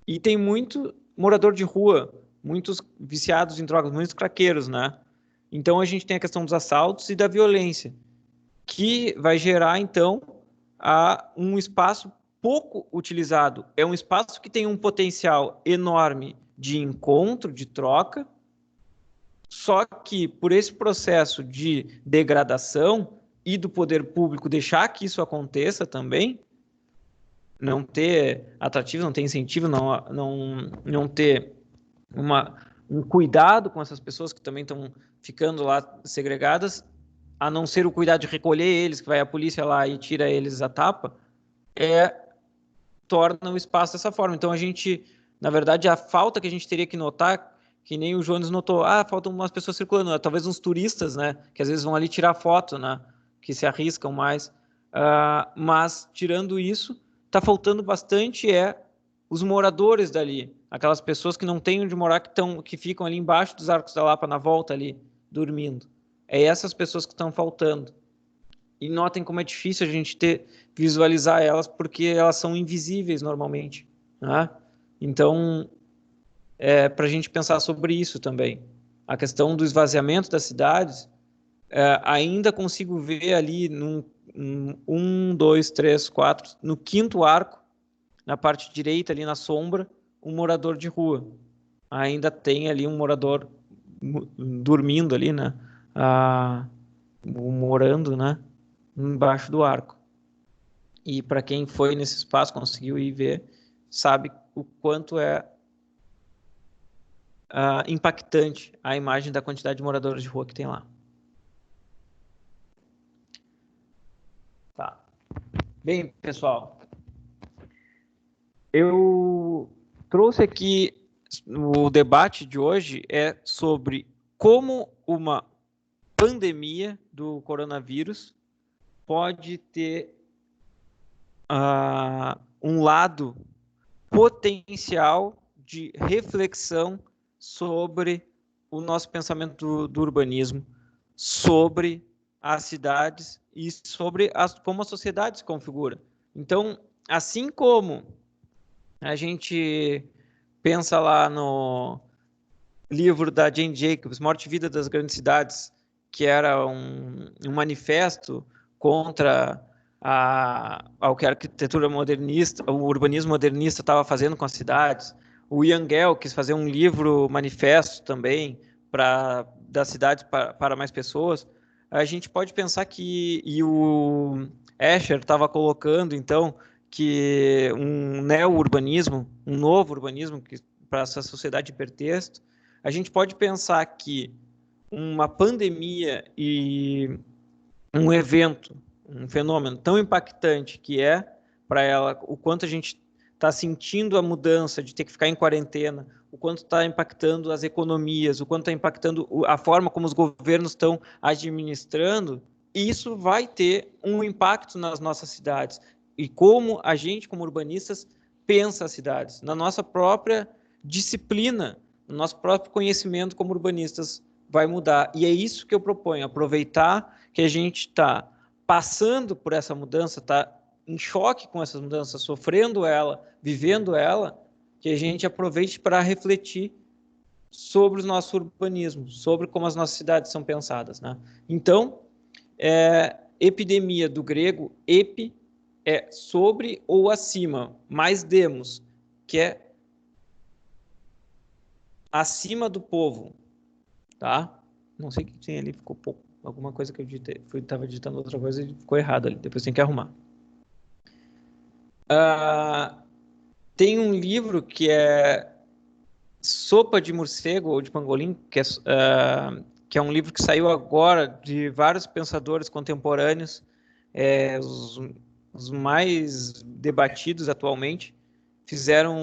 e tem muito morador de rua, muitos viciados em drogas, muitos craqueiros, né? Então a gente tem a questão dos assaltos e da violência, que vai gerar, então, um espaço pouco utilizado. É um espaço que tem um potencial enorme de encontro, de troca, só que por esse processo de degradação e do poder público deixar que isso aconteça também, não ter atrativo, não ter incentivo, não ter um cuidado com essas pessoas que também estão ficando lá segregadas, a não ser o cuidado de recolher eles, que vai a polícia lá e tira eles a tapa, torna o espaço dessa forma. Então a gente, na verdade, a falta que a gente teria que notar, que nem o Jones notou, faltam umas pessoas circulando, talvez uns turistas, né, que às vezes vão ali tirar foto, né, que se arriscam mais, mas tirando isso, está faltando bastante os moradores dali, aquelas pessoas que não têm onde morar, que ficam ali embaixo dos Arcos da Lapa, na volta ali, dormindo. É essas pessoas que estão faltando. E notem como é difícil a gente visualizar elas, porque elas são invisíveis normalmente, né? Então, para a gente pensar sobre isso também. A questão do esvaziamento das cidades, ainda consigo ver ali no 1, 2, 3, 4, no quinto arco, na parte direita, ali na sombra, um morador de rua. Ainda tem ali um morador dormindo ali, né? Morando, né? Embaixo do arco. E para quem foi nesse espaço, conseguiu ir ver, sabe o quanto é impactante a imagem da quantidade de moradores de rua que tem lá. Tá. Bem, pessoal, eu trouxe aqui o debate de hoje sobre como uma pandemia do coronavírus pode ter um lado potencial de reflexão sobre o nosso pensamento do urbanismo, sobre as cidades e sobre como a sociedade se configura. Então, assim como a gente pensa lá no livro da Jane Jacobs, Morte e Vida das Grandes Cidades, que era um manifesto contra ao que a arquitetura modernista, o urbanismo modernista estava fazendo com as cidades. O Ian Gell quis fazer um livro manifesto também das cidades para mais pessoas. A gente pode pensar e o Escher estava colocando, então, que um neo-urbanismo, um novo urbanismo para essa sociedade hipertexto, a gente pode pensar que uma pandemia e um evento, um fenômeno tão impactante que para ela, o quanto a gente está sentindo a mudança de ter que ficar em quarentena, o quanto está impactando as economias, o quanto está impactando a forma como os governos estão administrando, isso vai ter um impacto nas nossas cidades. E como a gente, como urbanistas, pensa as cidades, na nossa própria disciplina, no nosso próprio conhecimento como urbanistas vai mudar. E é isso que eu proponho, aproveitar que a gente está passando por essa mudança, está em choque com essas mudanças, sofrendo ela, vivendo ela, que a gente aproveite para refletir sobre o nosso urbanismo, sobre como as nossas cidades são pensadas, né? Então, epidemia do grego, epi, é sobre ou acima, mais demos, que é acima do povo, tá? Não sei o que tem ali, ficou pouco, alguma coisa que eu digitei, estava digitando outra coisa e ficou errado ali, depois tem que arrumar. Tem um livro que é Sopa de Morcego ou de Pangolim, que é um livro que saiu agora de vários pensadores contemporâneos, os mais debatidos atualmente, fizeram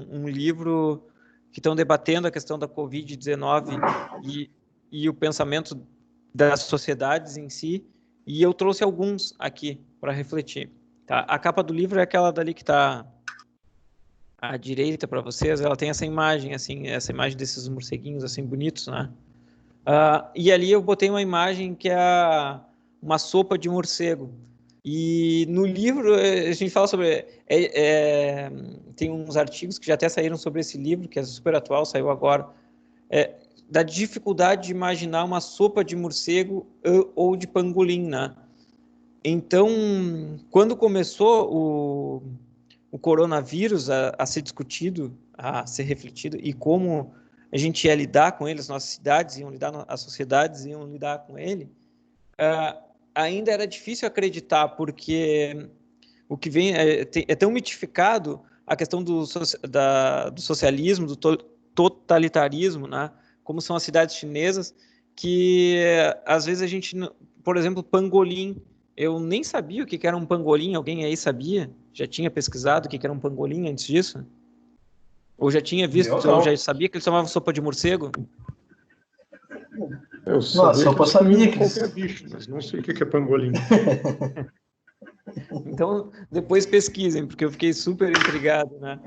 um livro que estão debatendo a questão da Covid-19 e o pensamento das sociedades em si, e eu trouxe alguns aqui para refletir. Tá? A capa do livro é aquela dali que está à direita para vocês, ela tem essa imagem, assim, essa imagem desses morceguinhos assim bonitos, né? E ali eu botei uma imagem que é uma sopa de morcego. E no livro a gente fala sobre... tem uns artigos que já até saíram sobre esse livro, que é super atual, saiu agora, da dificuldade de imaginar uma sopa de morcego ou de pangolim, né? Então, quando começou o coronavírus a ser discutido, a ser refletido, e como a gente ia lidar com ele, as nossas cidades iam lidar, as sociedades iam lidar com ele, ainda era difícil acreditar, porque o que vem é tão mitificado a questão do socialismo, do totalitarismo, né? Como são as cidades chinesas, que às vezes a gente, por exemplo, pangolim, eu nem sabia o que era um pangolim, alguém aí sabia? Já tinha pesquisado o que era um pangolim antes disso? Ou já tinha visto, ou já sabia que eles tomavam sopa de morcego? Eu sabia sopa sabia que qualquer bicho, mas não sei o que é pangolim. Então, depois pesquisem, porque eu fiquei super intrigado, né?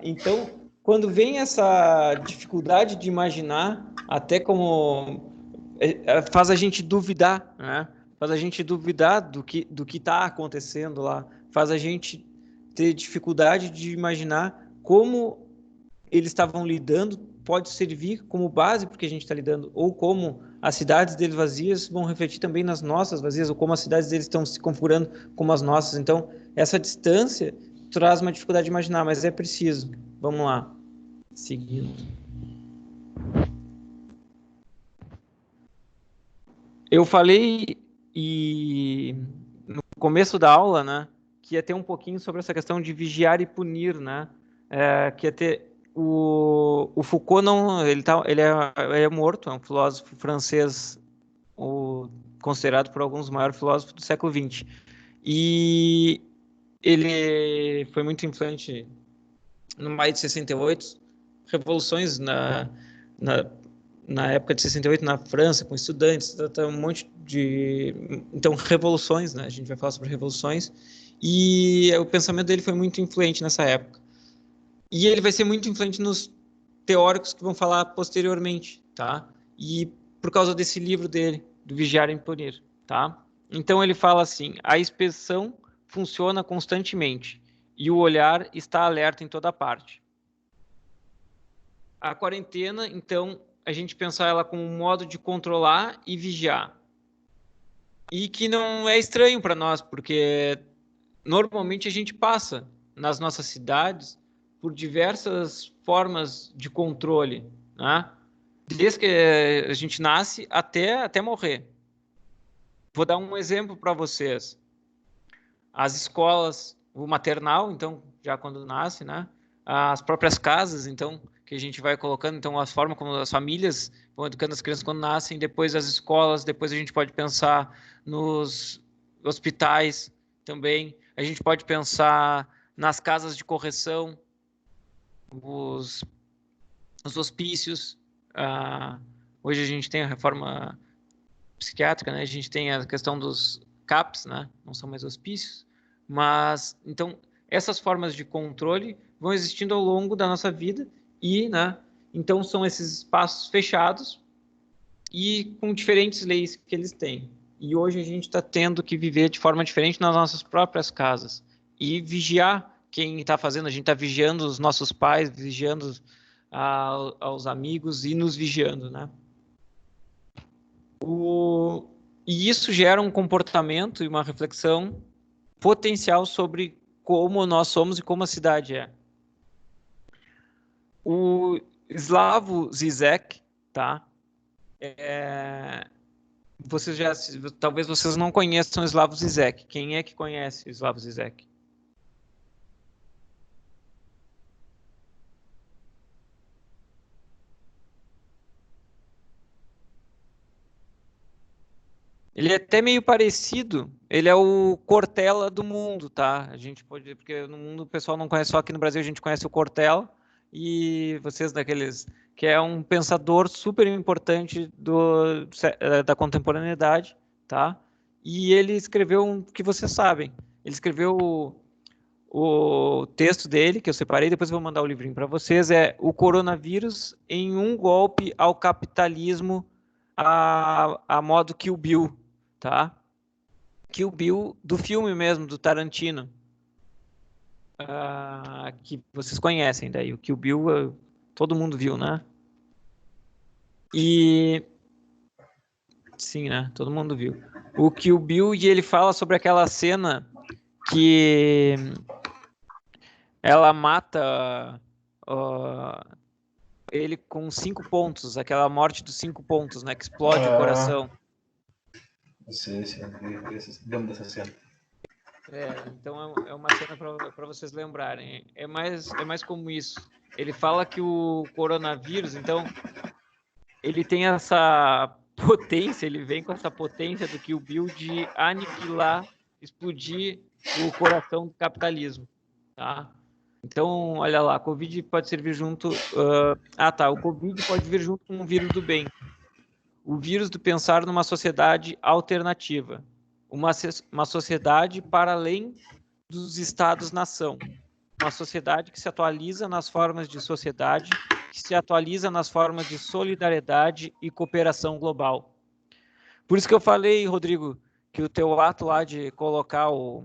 Então, quando vem essa dificuldade de imaginar, até como faz a gente duvidar, né? Faz a gente duvidar do que está acontecendo lá, faz a gente ter dificuldade de imaginar como eles estavam lidando, pode servir como base porque a gente está lidando, ou como as cidades deles vazias vão refletir também nas nossas vazias, ou como as cidades deles estão se configurando como as nossas. Então, essa distância traz uma dificuldade de imaginar, mas é preciso. Vamos lá. Seguindo. Eu falei no começo da aula, né, que ia ter um pouquinho sobre essa questão de vigiar e punir, né, que ia ter o Foucault não, ele é morto, é um filósofo francês, considerado por alguns o maior filósofo do século XX, e ele foi muito influente no maio de 68, revoluções na época de 68 na França, com estudantes, um monte de... Então, revoluções, né? A gente vai falar sobre revoluções, e o pensamento dele foi muito influente nessa época. E ele vai ser muito influente nos teóricos que vão falar posteriormente, tá? E por causa desse livro dele, do Vigiar e Punir, tá? Então, ele fala assim, a inspeção funciona constantemente, e o olhar está alerta em toda parte. A quarentena, então, a gente pensar ela como um modo de controlar e vigiar. E que não é estranho para nós, porque normalmente a gente passa nas nossas cidades por diversas formas de controle, né? Desde que a gente nasce até morrer. Vou dar um exemplo para vocês. As escolas, o maternal, então, já quando nasce, né? As próprias casas, então, que a gente vai colocando, então, a forma como as famílias vão educando as crianças quando nascem, depois as escolas, depois a gente pode pensar nos hospitais também, a gente pode pensar nas casas de correção, os hospícios, hoje a gente tem a reforma psiquiátrica, né? A gente tem a questão dos CAPs, né? Não são mais hospícios, mas, então, essas formas de controle vão existindo ao longo da nossa vida e, né, então são esses espaços fechados e com diferentes leis que eles têm. E hoje a gente está tendo que viver de forma diferente nas nossas próprias casas e vigiar quem está fazendo. A gente está vigiando os nossos pais, vigiando aos amigos e nos vigiando, né? E isso gera um comportamento e uma reflexão potencial sobre como nós somos e como a cidade é. O Slavoj Žižek, tá? Talvez vocês não conheçam o Slavoj Žižek. Quem é que conhece o Slavoj Žižek? Ele é até meio parecido, ele é o Cortella do mundo, tá? A gente pode, porque no mundo o pessoal não conhece, só aqui no Brasil a gente conhece o Cortella, e vocês daqueles, que é um pensador super importante da contemporaneidade, tá? E ele escreveu um que vocês sabem, ele escreveu o texto dele, que eu separei, depois eu vou mandar o livrinho para vocês, é O Coronavírus em um Golpe ao Capitalismo a modo Kill Bill, tá? Kill Bill do filme mesmo, do Tarantino. Que vocês conhecem daí. O Kill Bill todo mundo viu, né? E... Sim, né? Todo mundo viu. O Kill Bill, e ele fala sobre aquela cena que ela mata ele com 5 pontos, aquela morte dos 5 pontos, né? Que explode o coração. Sim, lembro dessa cena. Então é uma cena para vocês lembrarem. É mais como isso. Ele fala que o coronavírus, então, ele tem essa potência, ele vem com essa potência do Kill Bill de aniquilar, explodir o coração do capitalismo, tá? Então, olha lá, a Covid pode servir junto... o Covid pode vir junto com o vírus do bem. O vírus do pensar numa sociedade alternativa. Uma sociedade para além dos estados-nação. Uma sociedade que se atualiza nas formas de sociedade, que se atualiza nas formas de solidariedade e cooperação global. Por isso que eu falei, Rodrigo, que o teu ato lá de colocar o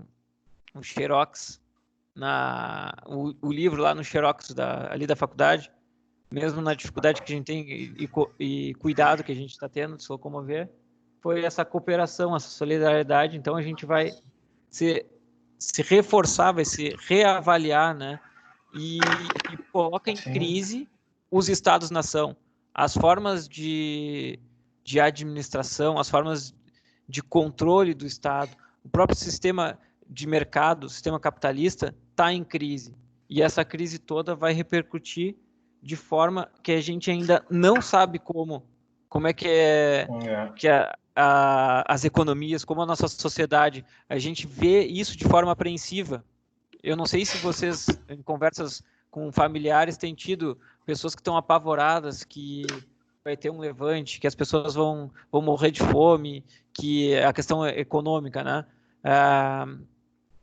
xerox, o livro lá no xerox ali da faculdade, mesmo na dificuldade que a gente tem e cuidado que a gente está tendo de se locomover, foi essa cooperação, essa solidariedade. Então a gente vai se reforçar, vai se reavaliar, né? E coloca em crise os estados-nação, as formas de administração, as formas de controle do Estado, o próprio sistema de mercado, o sistema capitalista está em crise. E essa crise toda vai repercutir de forma que a gente ainda não sabe como é que as economias, como a nossa sociedade, a gente vê isso de forma apreensiva. Eu não sei se vocês, em conversas com familiares, têm tido pessoas que estão apavoradas, que vai ter um levante, que as pessoas vão morrer de fome, que a questão econômica, né?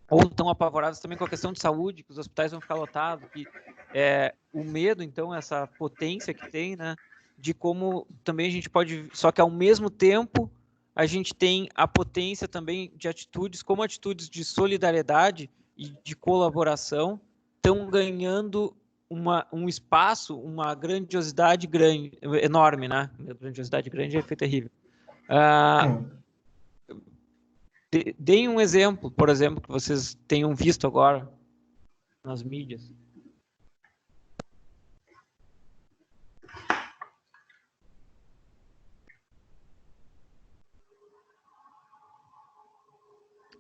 Ou estão apavoradas também com a questão de saúde, que os hospitais vão ficar lotados, que o medo, então, essa potência que tem, né? De como também a gente pode... Só que, ao mesmo tempo, a gente tem a potência também de atitudes, como atitudes de solidariedade e de colaboração, estão ganhando um espaço, uma grandiosidade enorme, né? Grandiosidade grande é terrível. Deem um exemplo, por exemplo, que vocês tenham visto agora nas mídias.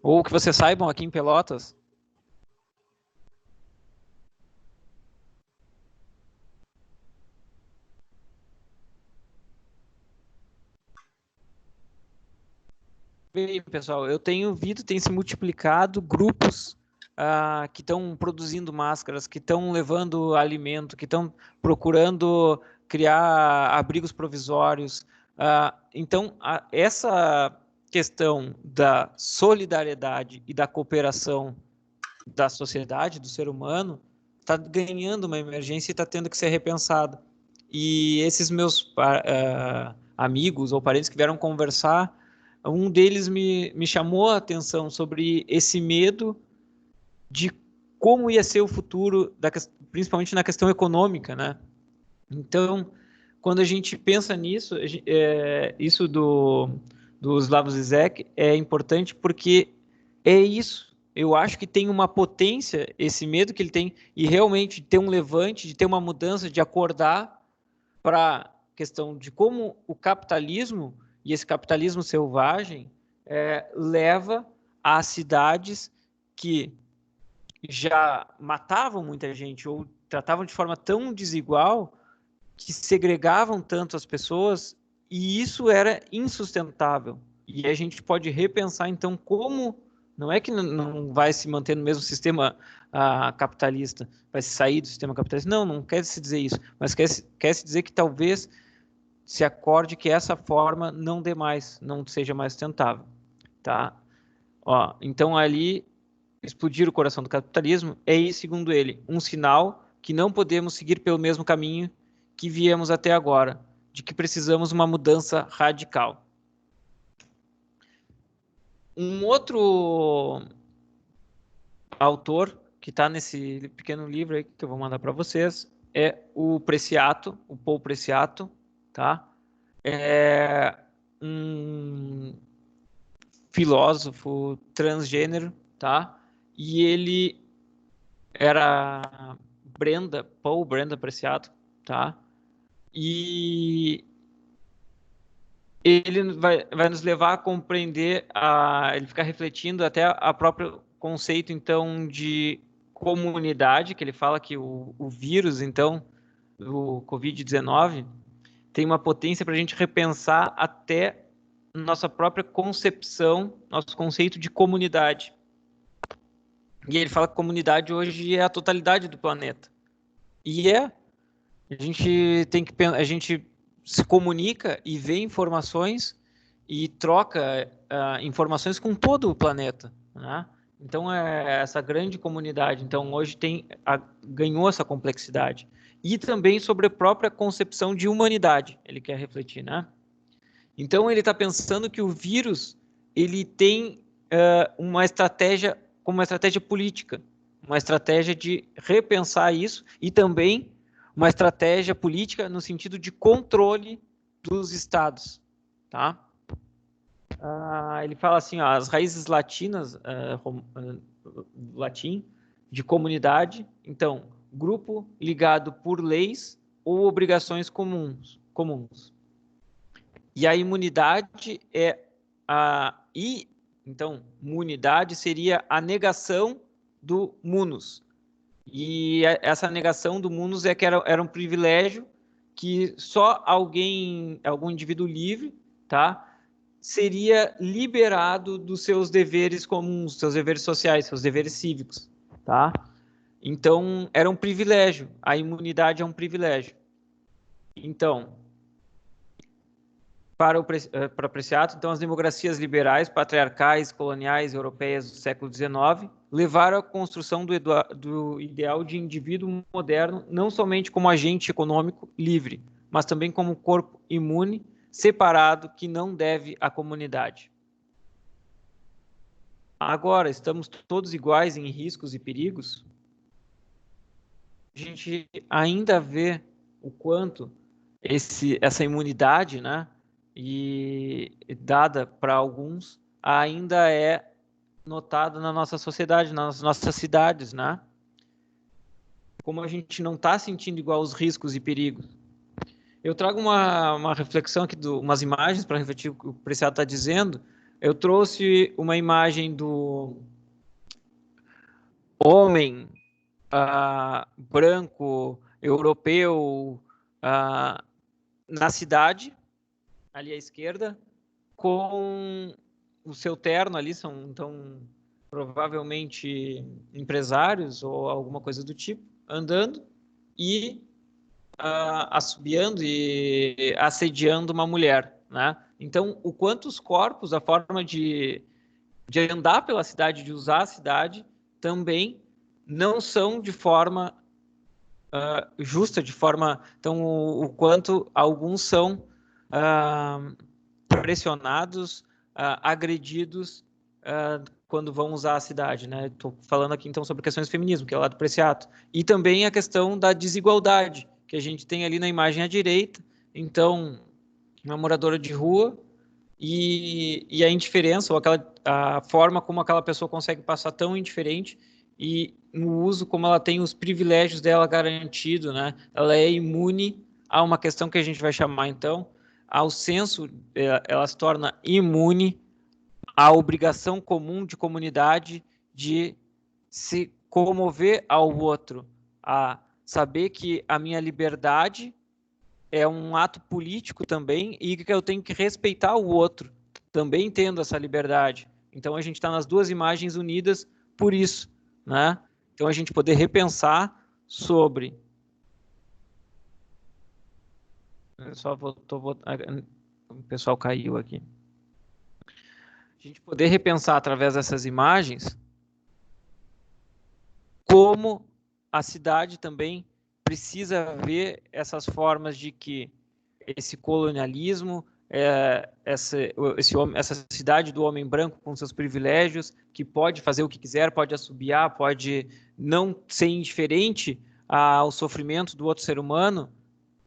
Ou que vocês saibam aqui em Pelotas. Bem, pessoal, eu tenho visto, tem se multiplicado grupos que estão produzindo máscaras, que estão levando alimento, que estão procurando criar abrigos provisórios. Então, essa questão da solidariedade e da cooperação da sociedade, do ser humano, está ganhando uma emergência e está tendo que ser repensada. E esses meus amigos ou parentes que vieram conversar, um deles me chamou a atenção sobre esse medo de como ia ser o futuro, principalmente na questão econômica, né? Então, quando a gente pensa nisso, isso do Slavoj Zizek é importante porque é isso. Eu acho que tem uma potência, esse medo que ele tem, e realmente ter um levante, de ter uma mudança, de acordar para a questão de como o capitalismo, e esse capitalismo selvagem, leva a cidades que já matavam muita gente, ou tratavam de forma tão desigual, que segregavam tanto as pessoas, e isso era insustentável. E a gente pode repensar, então, como... Não é que não vai se manter no mesmo sistema capitalista, vai sair do sistema capitalista. Não quer se dizer isso. Mas quer se dizer que talvez se acorde que essa forma não dê mais, não seja mais sustentável. Tá? Então, ali, explodir o coração do capitalismo é, segundo ele, um sinal que não podemos seguir pelo mesmo caminho que viemos até agora, de que precisamos uma mudança radical. Um outro autor que está nesse pequeno livro aí que eu vou mandar para vocês é o Preciato, o Paul Preciato, tá? É um filósofo transgênero, tá? E ele era Paul Brenda Preciato, tá? E ele vai nos levar a compreender, ele ficar refletindo até a próprio conceito, então, de comunidade, que ele fala que o vírus, então, o Covid-19, tem uma potência para a gente repensar até nossa própria concepção, nosso conceito de comunidade. E ele fala que comunidade hoje é a totalidade do planeta. E a gente se comunica e vê informações e troca informações com todo o planeta, né? Então é essa grande comunidade. Então hoje ganhou essa complexidade. E também sobre a própria concepção de humanidade, ele quer refletir, né? Então ele está pensando que o vírus ele tem uma estratégia como uma estratégia política, uma estratégia de repensar isso e também uma estratégia política no sentido de controle dos estados, tá? Ele fala assim, ó, as raízes latinas, latim, de comunidade, então, grupo ligado por leis ou obrigações comuns. E a imunidade então, imunidade seria a negação do munus. E essa negação do munus é que era um privilégio que só algum indivíduo livre, tá, seria liberado dos seus deveres comuns, seus deveres sociais, seus deveres cívicos, tá? Então, era um privilégio. A imunidade é um privilégio. Então, para Preciato, então, as democracias liberais, patriarcais, coloniais, europeias do século XIX levaram à construção do ideal de indivíduo moderno, não somente como agente econômico livre, mas também como corpo imune, separado, que não deve à comunidade. Agora, estamos todos iguais em riscos e perigos? A gente ainda vê o quanto essa imunidade, né, e dada para alguns, ainda é notada na nossa sociedade, nas nossas cidades, né? Como a gente não está sentindo igual os riscos e perigos. Eu trago uma reflexão aqui, umas imagens para refletir o que o Preciado está dizendo. Eu trouxe uma imagem do homem branco, europeu, na cidade, ali à esquerda, com o seu terno ali, são então provavelmente empresários ou alguma coisa do tipo, andando e assobiando e assediando uma mulher, né? Então, o quanto os corpos, a forma de andar pela cidade, de usar a cidade, também não são de forma justa, de forma... Então, o quanto alguns são pressionados, agredidos quando vão usar a cidade, né? Estou falando aqui então sobre questões de feminismo, que é lá do Preciato, e também a questão da desigualdade que a gente tem ali na imagem à direita. Então, uma moradora de rua e a indiferença ou a forma como aquela pessoa consegue passar tão indiferente e no uso como ela tem os privilégios dela garantido, né? Ela é imune a uma questão que a gente vai chamar então ao senso, ela se torna imune à obrigação comum de comunidade de se comover ao outro, a saber que a minha liberdade é um ato político também e que eu tenho que respeitar o outro, também tendo essa liberdade. Então a gente está nas duas imagens unidas por isso, né? Então a gente poder repensar sobre... Só o pessoal caiu aqui. A gente poder repensar através dessas imagens como a cidade também precisa ver essas formas de que esse colonialismo, essa cidade do homem branco com seus privilégios, que pode fazer o que quiser, pode assobiar, pode não ser indiferente ao sofrimento do outro ser humano,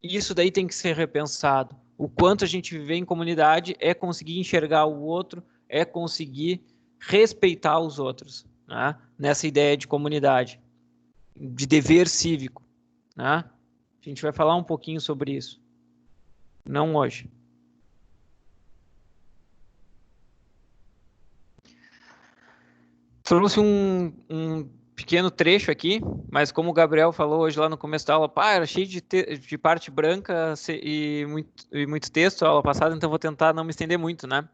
isso daí tem que ser repensado. O quanto a gente viver em comunidade é conseguir enxergar o outro, é conseguir respeitar os outros, né? Nessa ideia de comunidade, de dever cívico, né? A gente vai falar um pouquinho sobre isso. Não hoje. Trouxe um pequeno trecho aqui, mas como o Gabriel falou hoje lá no começo da aula, era cheio de parte branca e muito texto a aula passada, então vou tentar não me estender muito, né?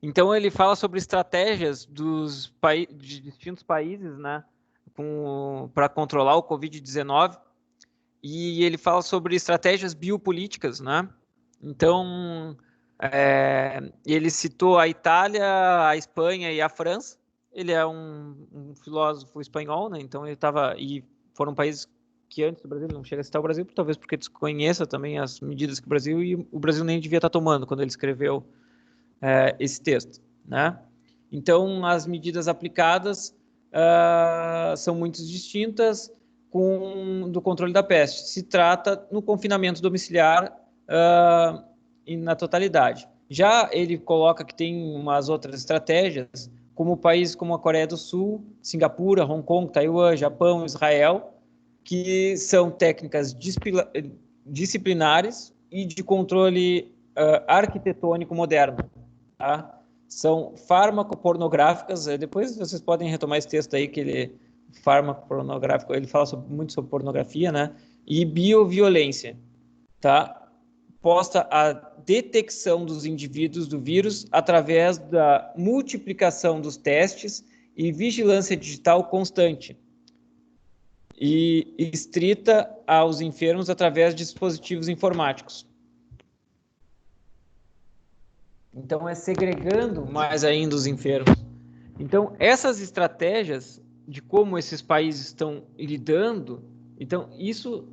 Então ele fala sobre estratégias de distintos países, né, para controlar o Covid-19, e ele fala sobre estratégias biopolíticas, né? Então ele citou a Itália, a Espanha e a França. Ele é um filósofo espanhol, né? Então ele estava, e foram países que antes do Brasil, não chega a citar o Brasil, talvez porque desconheça também as medidas que o Brasil nem devia estar tomando quando ele escreveu esse texto, né? Então as medidas aplicadas são muito distintas do controle da peste. Se trata no confinamento domiciliar e na totalidade. Já ele coloca que tem umas outras estratégias, como países como a Coreia do Sul, Singapura, Hong Kong, Taiwan, Japão, Israel, que são técnicas disciplinares e de controle arquitetônico moderno. Tá? São farmacopornográficas, depois vocês podem retomar esse texto aí, que ele farmacopornográfico, ele fala muito sobre pornografia, né? E bioviolência, tá? Posta a detecção dos indivíduos do vírus através da multiplicação dos testes e vigilância digital constante e estrita aos enfermos através de dispositivos informáticos. Então, é segregando mais ainda os enfermos. Então, essas estratégias de como esses países estão lidando, então, isso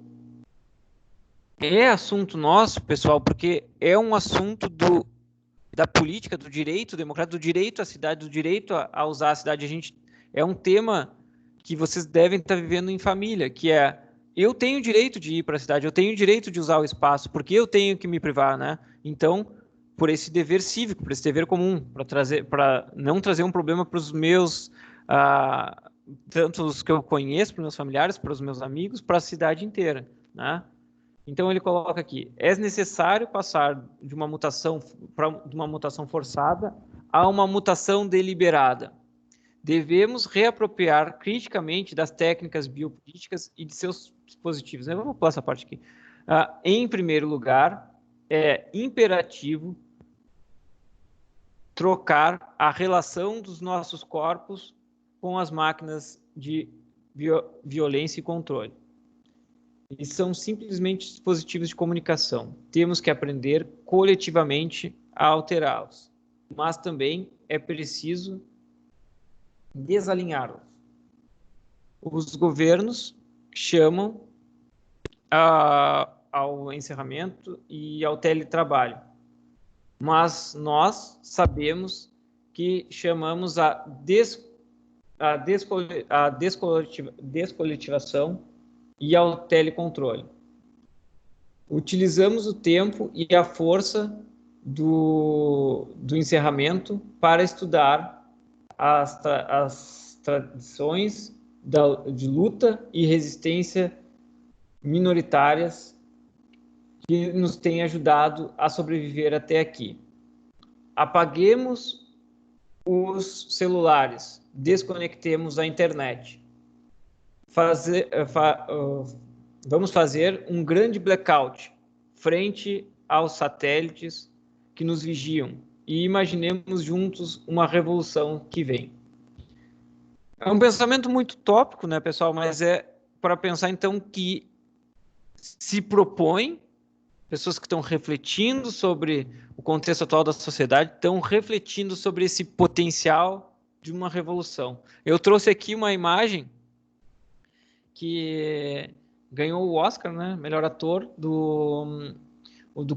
é assunto nosso, pessoal, porque é um assunto da política, do direito democrático, do direito à cidade, do direito a usar a cidade. É um tema que vocês devem estar vivendo em família, que é, eu tenho o direito de ir para a cidade, eu tenho o direito de usar o espaço, porque eu tenho que me privar, né? Então, por esse dever cívico, por esse dever comum, para não trazer um problema para os meus, tanto os que eu conheço, para os meus familiares, para os meus amigos, para a cidade inteira, né? Então ele coloca aqui, é necessário passar de uma mutação forçada a uma mutação deliberada. Devemos reapropriar criticamente das técnicas biopolíticas e de seus dispositivos. Eu vou pular essa parte aqui. Em primeiro lugar, é imperativo trocar a relação dos nossos corpos com as máquinas de violência e controle. E são simplesmente dispositivos de comunicação. Temos que aprender coletivamente a alterá-los. Mas também é preciso desalinhá-los. Os governos chamam ao encerramento e ao teletrabalho. Mas nós sabemos que chamamos a descoletivação e ao telecontrole. Utilizamos o tempo e a força do encerramento para estudar as tradições de luta e resistência minoritárias que nos têm ajudado a sobreviver até aqui. Apaguemos os celulares, desconectemos a internet. Vamos fazer um grande blackout frente aos satélites que nos vigiam e imaginemos juntos uma revolução que vem. É um pensamento muito tópico, né, pessoal? Mas é para pensar, então, que se propõe, pessoas que estão refletindo sobre o contexto atual da sociedade, estão refletindo sobre esse potencial de uma revolução. Eu trouxe aqui uma imagem que ganhou o Oscar, né? Melhor ator do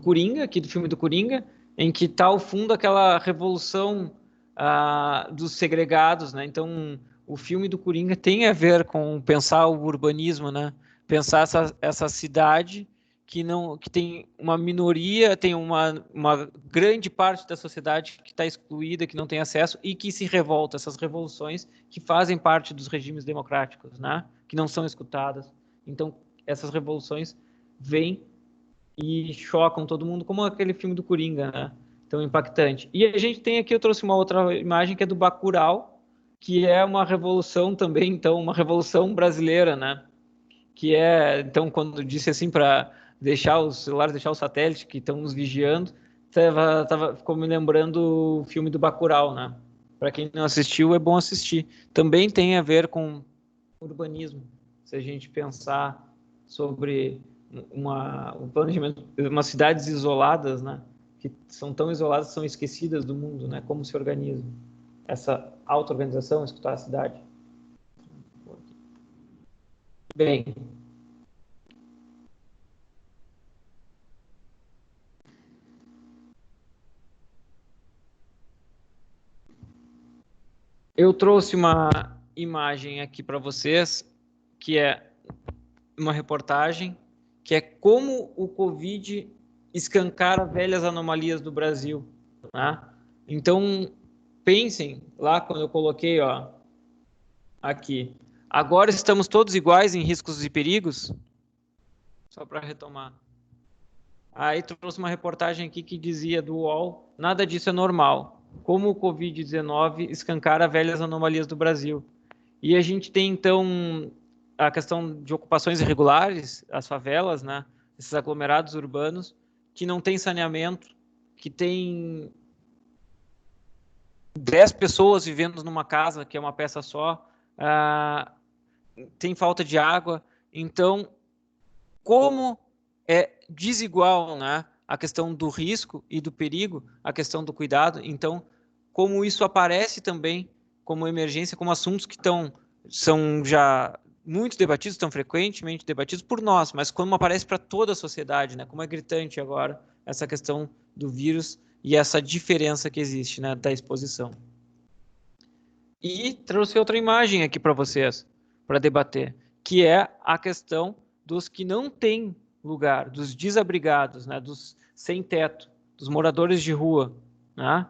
Coringa, aqui do filme do Coringa, em que está ao fundo aquela revolução dos segregados, né? Então, o filme do Coringa tem a ver com pensar o urbanismo, né? Pensar essa cidade que tem uma minoria, tem uma grande parte da sociedade que está excluída, que não tem acesso e que se revolta, essas revoluções que fazem parte dos regimes democráticos, né? Que não são escutadas. Então, essas revoluções vêm e chocam todo mundo, como aquele filme do Coringa, né? Tão impactante. E a gente tem aqui, eu trouxe uma outra imagem que é do Bacurau, que é uma revolução também, então, uma revolução brasileira, né? Que é, então, quando disse assim para deixar os celulares, deixar o satélite que estão nos vigiando, ficou me lembrando o filme do Bacurau, né? Para quem não assistiu, é bom assistir. Também tem a ver com urbanismo, se a gente pensar sobre um planejamento, umas cidades isoladas, né? Que são tão isoladas, são esquecidas do mundo, né? Como se organizam. Essa auto-organização, escutar a cidade. Bem, eu trouxe uma imagem aqui para vocês, que é uma reportagem, que é como o Covid escancara velhas anomalias do Brasil. Né? Então, pensem lá quando eu coloquei, ó, aqui. Agora estamos todos iguais em riscos e perigos? Só para retomar. Aí trouxe uma reportagem aqui que dizia do UOL, nada disso é normal. Como o Covid-19 escancara velhas anomalias do Brasil. E a gente tem, então, a questão de ocupações irregulares, as favelas, né? Esses aglomerados urbanos, que não tem saneamento, que tem 10 pessoas vivendo numa casa, que é uma peça só, tem falta de água. Então, como é desigual, né? A questão do risco e do perigo, a questão do cuidado. Então, como isso aparece também como emergência, como assuntos que são já muito debatidos, estão frequentemente debatidos por nós, mas como aparece para toda a sociedade, né? Como é gritante agora essa questão do vírus e essa diferença que existe, né, da exposição. E trouxe outra imagem aqui para vocês, para debater, que é a questão dos que não têm lugar, dos desabrigados, né, dos sem teto, dos moradores de rua, né?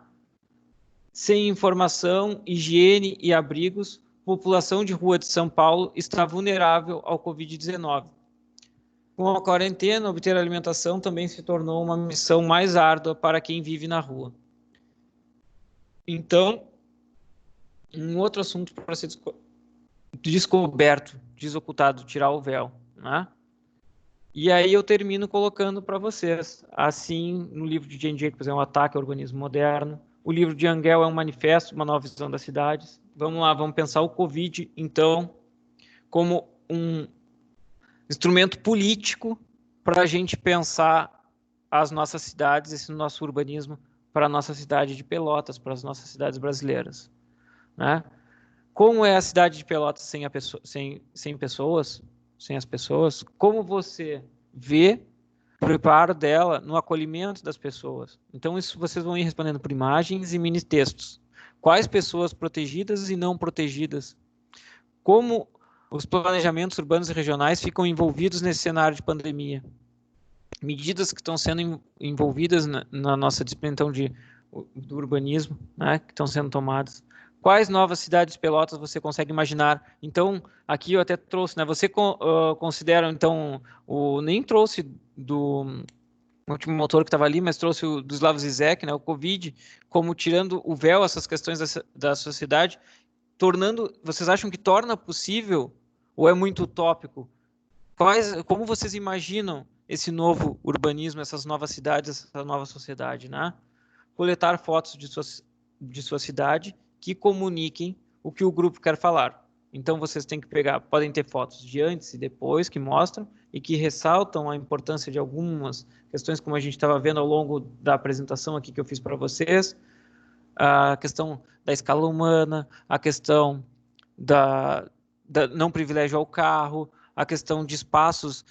Sem informação, higiene e abrigos, população de rua de São Paulo está vulnerável ao Covid-19. Com a quarentena, obter alimentação também se tornou uma missão mais árdua para quem vive na rua. Então, um outro assunto para ser descoberto, desocultado, tirar o véu, né? E aí eu termino colocando para vocês, assim, no livro de Jane Jacobs é um ataque ao urbanismo moderno, o livro de Angel é um manifesto, uma nova visão das cidades. Vamos lá, vamos pensar o Covid, então, como um instrumento político para a gente pensar as nossas cidades, esse nosso urbanismo para a nossa cidade de Pelotas, para as nossas cidades brasileiras, né? Como é a cidade de Pelotas sem pessoas, sem as pessoas? Como você vê o preparo dela no acolhimento das pessoas? Então, isso vocês vão ir respondendo por imagens e mini textos. Quais pessoas protegidas e não protegidas? Como os planejamentos urbanos e regionais ficam envolvidos nesse cenário de pandemia? Medidas que estão sendo envolvidas na nossa disciplina então, do urbanismo, né, que estão sendo tomadas. Quais novas cidades de Pelotas você consegue imaginar? Então, aqui eu até trouxe, né? Você considera, então, nem trouxe do último autor que estava ali, mas trouxe o do Slavoj Zizek, né? O Covid, como tirando o véu essas questões da sociedade, vocês acham que torna possível ou é muito utópico? Como vocês imaginam esse novo urbanismo, essas novas cidades, essa nova sociedade, né? Coletar fotos de sua cidade que comuniquem o que o grupo quer falar. Então, vocês têm que podem ter fotos de antes e depois que mostram e que ressaltam a importância de algumas questões, como a gente estava vendo ao longo da apresentação aqui que eu fiz para vocês, a questão da escala humana, a questão da não privilégio ao carro, a questão de espaços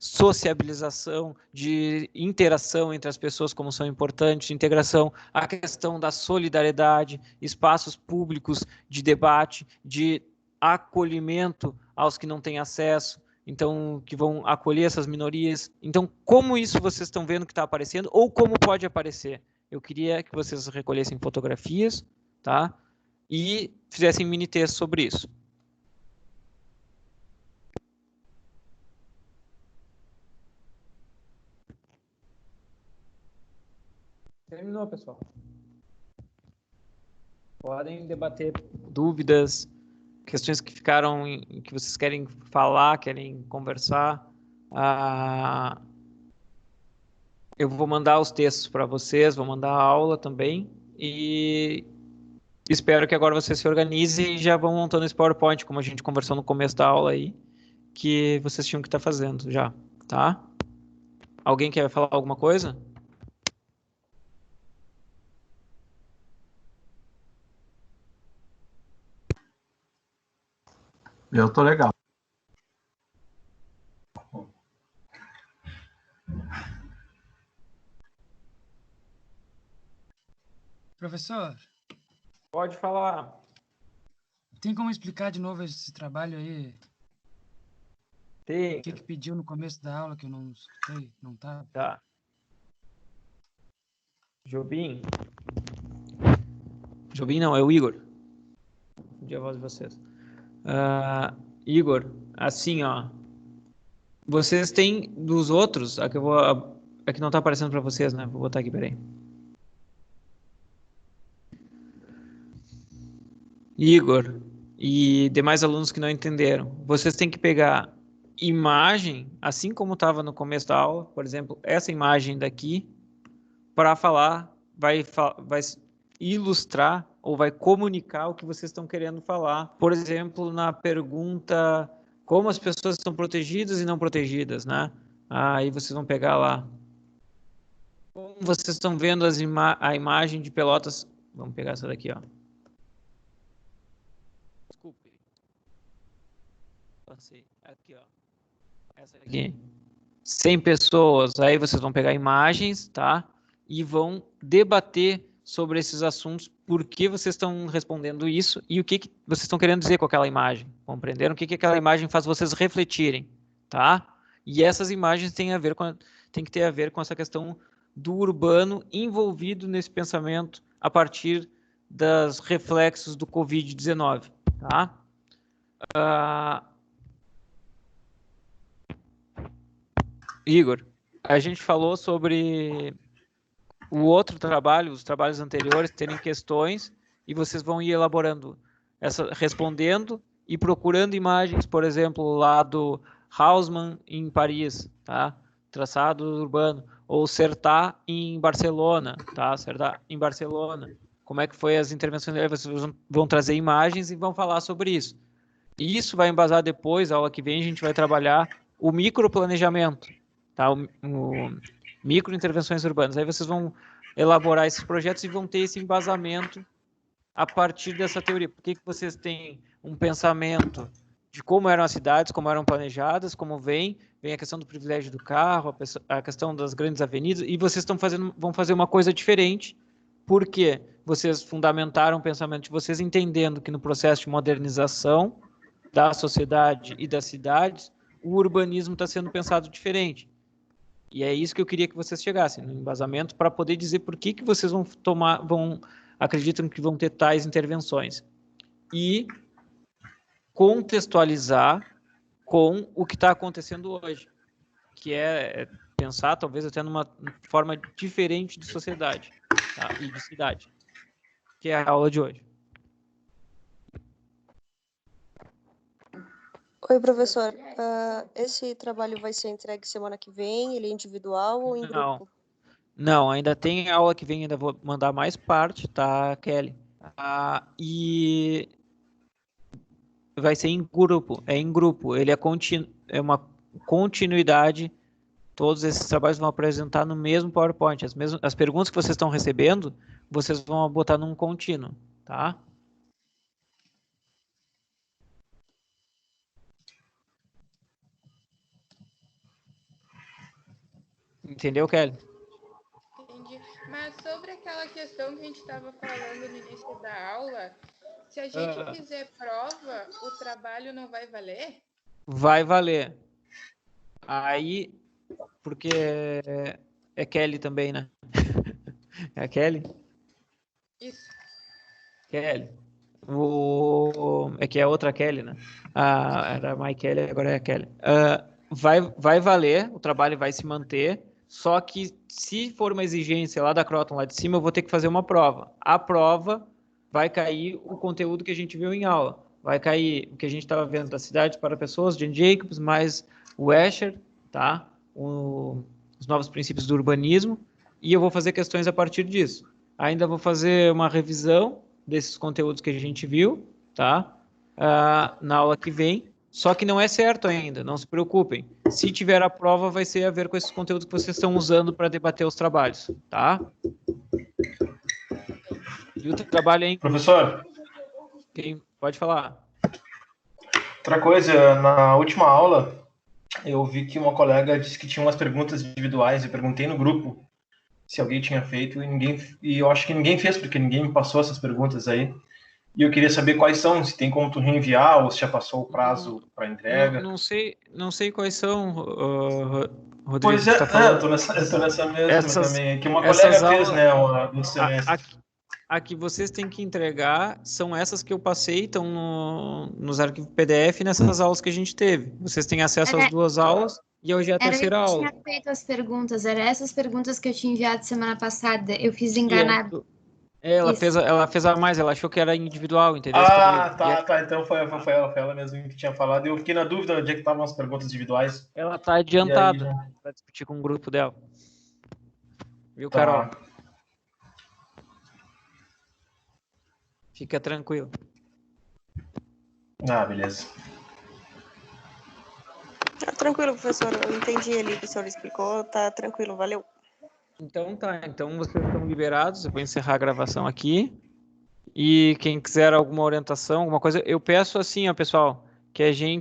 sociabilização, de interação entre as pessoas, como são importantes, de integração, a questão da solidariedade, espaços públicos de debate, de acolhimento aos que não têm acesso, então, que vão acolher essas minorias. Então, como isso vocês estão vendo que está aparecendo, ou como pode aparecer? Eu queria que vocês recolhessem fotografias, tá? E fizessem mini textos sobre isso. Terminou, pessoal. Podem debater dúvidas, questões que ficaram, que vocês querem falar, querem conversar. Eu vou mandar os textos para vocês, vou mandar a aula também. E espero que agora vocês se organizem e já vão montando esse PowerPoint, como a gente conversou no começo da aula aí, que vocês tinham que estar fazendo já, tá? Alguém quer falar alguma coisa? Eu tô legal. Professor, Pode falar. tem como explicar de novo esse trabalho aí? Tem. O que pediu no começo da aula que eu não escutei? Não tá? Tá. Jobim. Jobim não, é o Igor. Confundi a voz de vocês. Igor, assim, ó. Vocês têm dos outros, aqui eu vou, aqui não tá aparecendo para vocês, né? Vou botar aqui, peraí. Igor e demais alunos que não entenderam, vocês têm que pegar imagem, assim como estava no começo da aula, por exemplo, essa imagem daqui, para falar, vai ilustrar ou vai comunicar o que vocês estão querendo falar. Por exemplo, na pergunta como as pessoas estão protegidas e não protegidas, né? Aí vocês vão pegar lá. Como vocês estão vendo a imagem de Pelotas, vamos pegar essa daqui, ó. Desculpe. Passei. Aqui, ó. Essa aqui. 100 pessoas. Aí vocês vão pegar imagens, tá? E vão debater sobre esses assuntos, por que vocês estão respondendo isso e o que vocês estão querendo dizer com aquela imagem. Compreenderam? O que aquela imagem faz vocês refletirem, tá? E essas imagens têm que ter a ver com essa questão do urbano envolvido nesse pensamento a partir dos reflexos do Covid-19, tá? Igor, a gente falou sobre o outro trabalho, os trabalhos anteriores, terem questões e vocês vão ir elaborando, respondendo e procurando imagens, por exemplo, lá do Haussmann em Paris, tá? Traçado urbano, ou Sertat em Barcelona, tá? Sertat em Barcelona. Como é que foi as intervenções? Vocês vão trazer imagens e vão falar sobre isso. E isso vai embasar depois, a aula que vem, a gente vai trabalhar o microplanejamento, tá? O microintervenções urbanas. Aí vocês vão elaborar esses projetos e vão ter esse embasamento a partir dessa teoria. Por que vocês têm um pensamento de como eram as cidades, como eram planejadas, como vem a questão do privilégio do carro, a questão das grandes avenidas, e vocês vão fazer uma coisa diferente, porque vocês fundamentaram o pensamento de vocês entendendo que no processo de modernização da sociedade e das cidades, o urbanismo está sendo pensado diferente. E é isso que eu queria que vocês chegassem, no embasamento, para poder dizer por que vocês acreditam que vão ter tais intervenções. E contextualizar com o que está acontecendo hoje, que é pensar, talvez, até numa forma diferente de sociedade, tá? E de cidade, que é a aula de hoje. Oi, professor. Esse trabalho vai ser entregue semana que vem? Ele é individual ou em grupo? Não, ainda tem aula que vem, ainda vou mandar mais parte, tá, Kelly? E vai ser em grupo, ele é uma continuidade, todos esses trabalhos vão apresentar no mesmo PowerPoint, as perguntas que vocês estão recebendo, vocês vão botar num contínuo, tá? Entendeu, Kelly? Entendi. Mas sobre aquela questão que a gente estava falando no início da aula, se a gente fizer prova, o trabalho não vai valer? Vai valer. Aí, porque é Kelly também, né? É a Kelly? Isso. Kelly. É que é outra Kelly, né? Era a Mike Kelly, agora é a Kelly. Vai valer, o trabalho vai se manter, só que se for uma exigência lá da Croton, lá de cima, eu vou ter que fazer uma prova. A prova vai cair o conteúdo que a gente viu em aula. Vai cair o que a gente estava vendo da cidade para pessoas, Jane Jacobs, mais o Escher, tá? Os novos princípios do urbanismo, e eu vou fazer questões a partir disso. Ainda vou fazer uma revisão desses conteúdos que a gente viu, tá? Na aula que vem, só que não é certo ainda, não se preocupem. Se tiver a prova, vai ser a ver com esses conteúdos que vocês estão usando para debater os trabalhos, tá? E o trabalho aí... Professor? Quem pode falar? Outra coisa, na última aula, eu vi que uma colega disse que tinha umas perguntas individuais. Eu perguntei no grupo se alguém tinha feito e eu acho que ninguém fez, porque ninguém me passou essas perguntas aí. E eu queria saber quais são, se tem como tu reenviar ou se já passou o prazo para entrega. Não sei quais são, Rodrigo. Pois é, eu tô nessa mesma também. Que uma colega fez, né, no semestre. A que vocês têm que entregar são essas que eu passei, estão nos arquivos PDF nessas aulas que a gente teve. Vocês têm acesso às duas aulas e hoje é a terceira aula. Eu tinha feito as perguntas, eram essas perguntas que eu tinha enviado semana passada. Eu fiz enganado. Ela fez a mais, ela achou que era individual, entendeu? Tá. Então foi ela mesmo que tinha falado. Eu fiquei na dúvida onde é que estavam as perguntas individuais. Ela tá adiantada para discutir com o grupo dela. Viu, Carol? Fica tranquilo. Beleza. Tranquilo, professor. Eu entendi ali o que o senhor explicou. Tá tranquilo, valeu. Então tá. Então vocês estão liberados. Eu vou encerrar a gravação aqui. E quem quiser alguma orientação, alguma coisa, eu peço assim, ó, pessoal, que a gente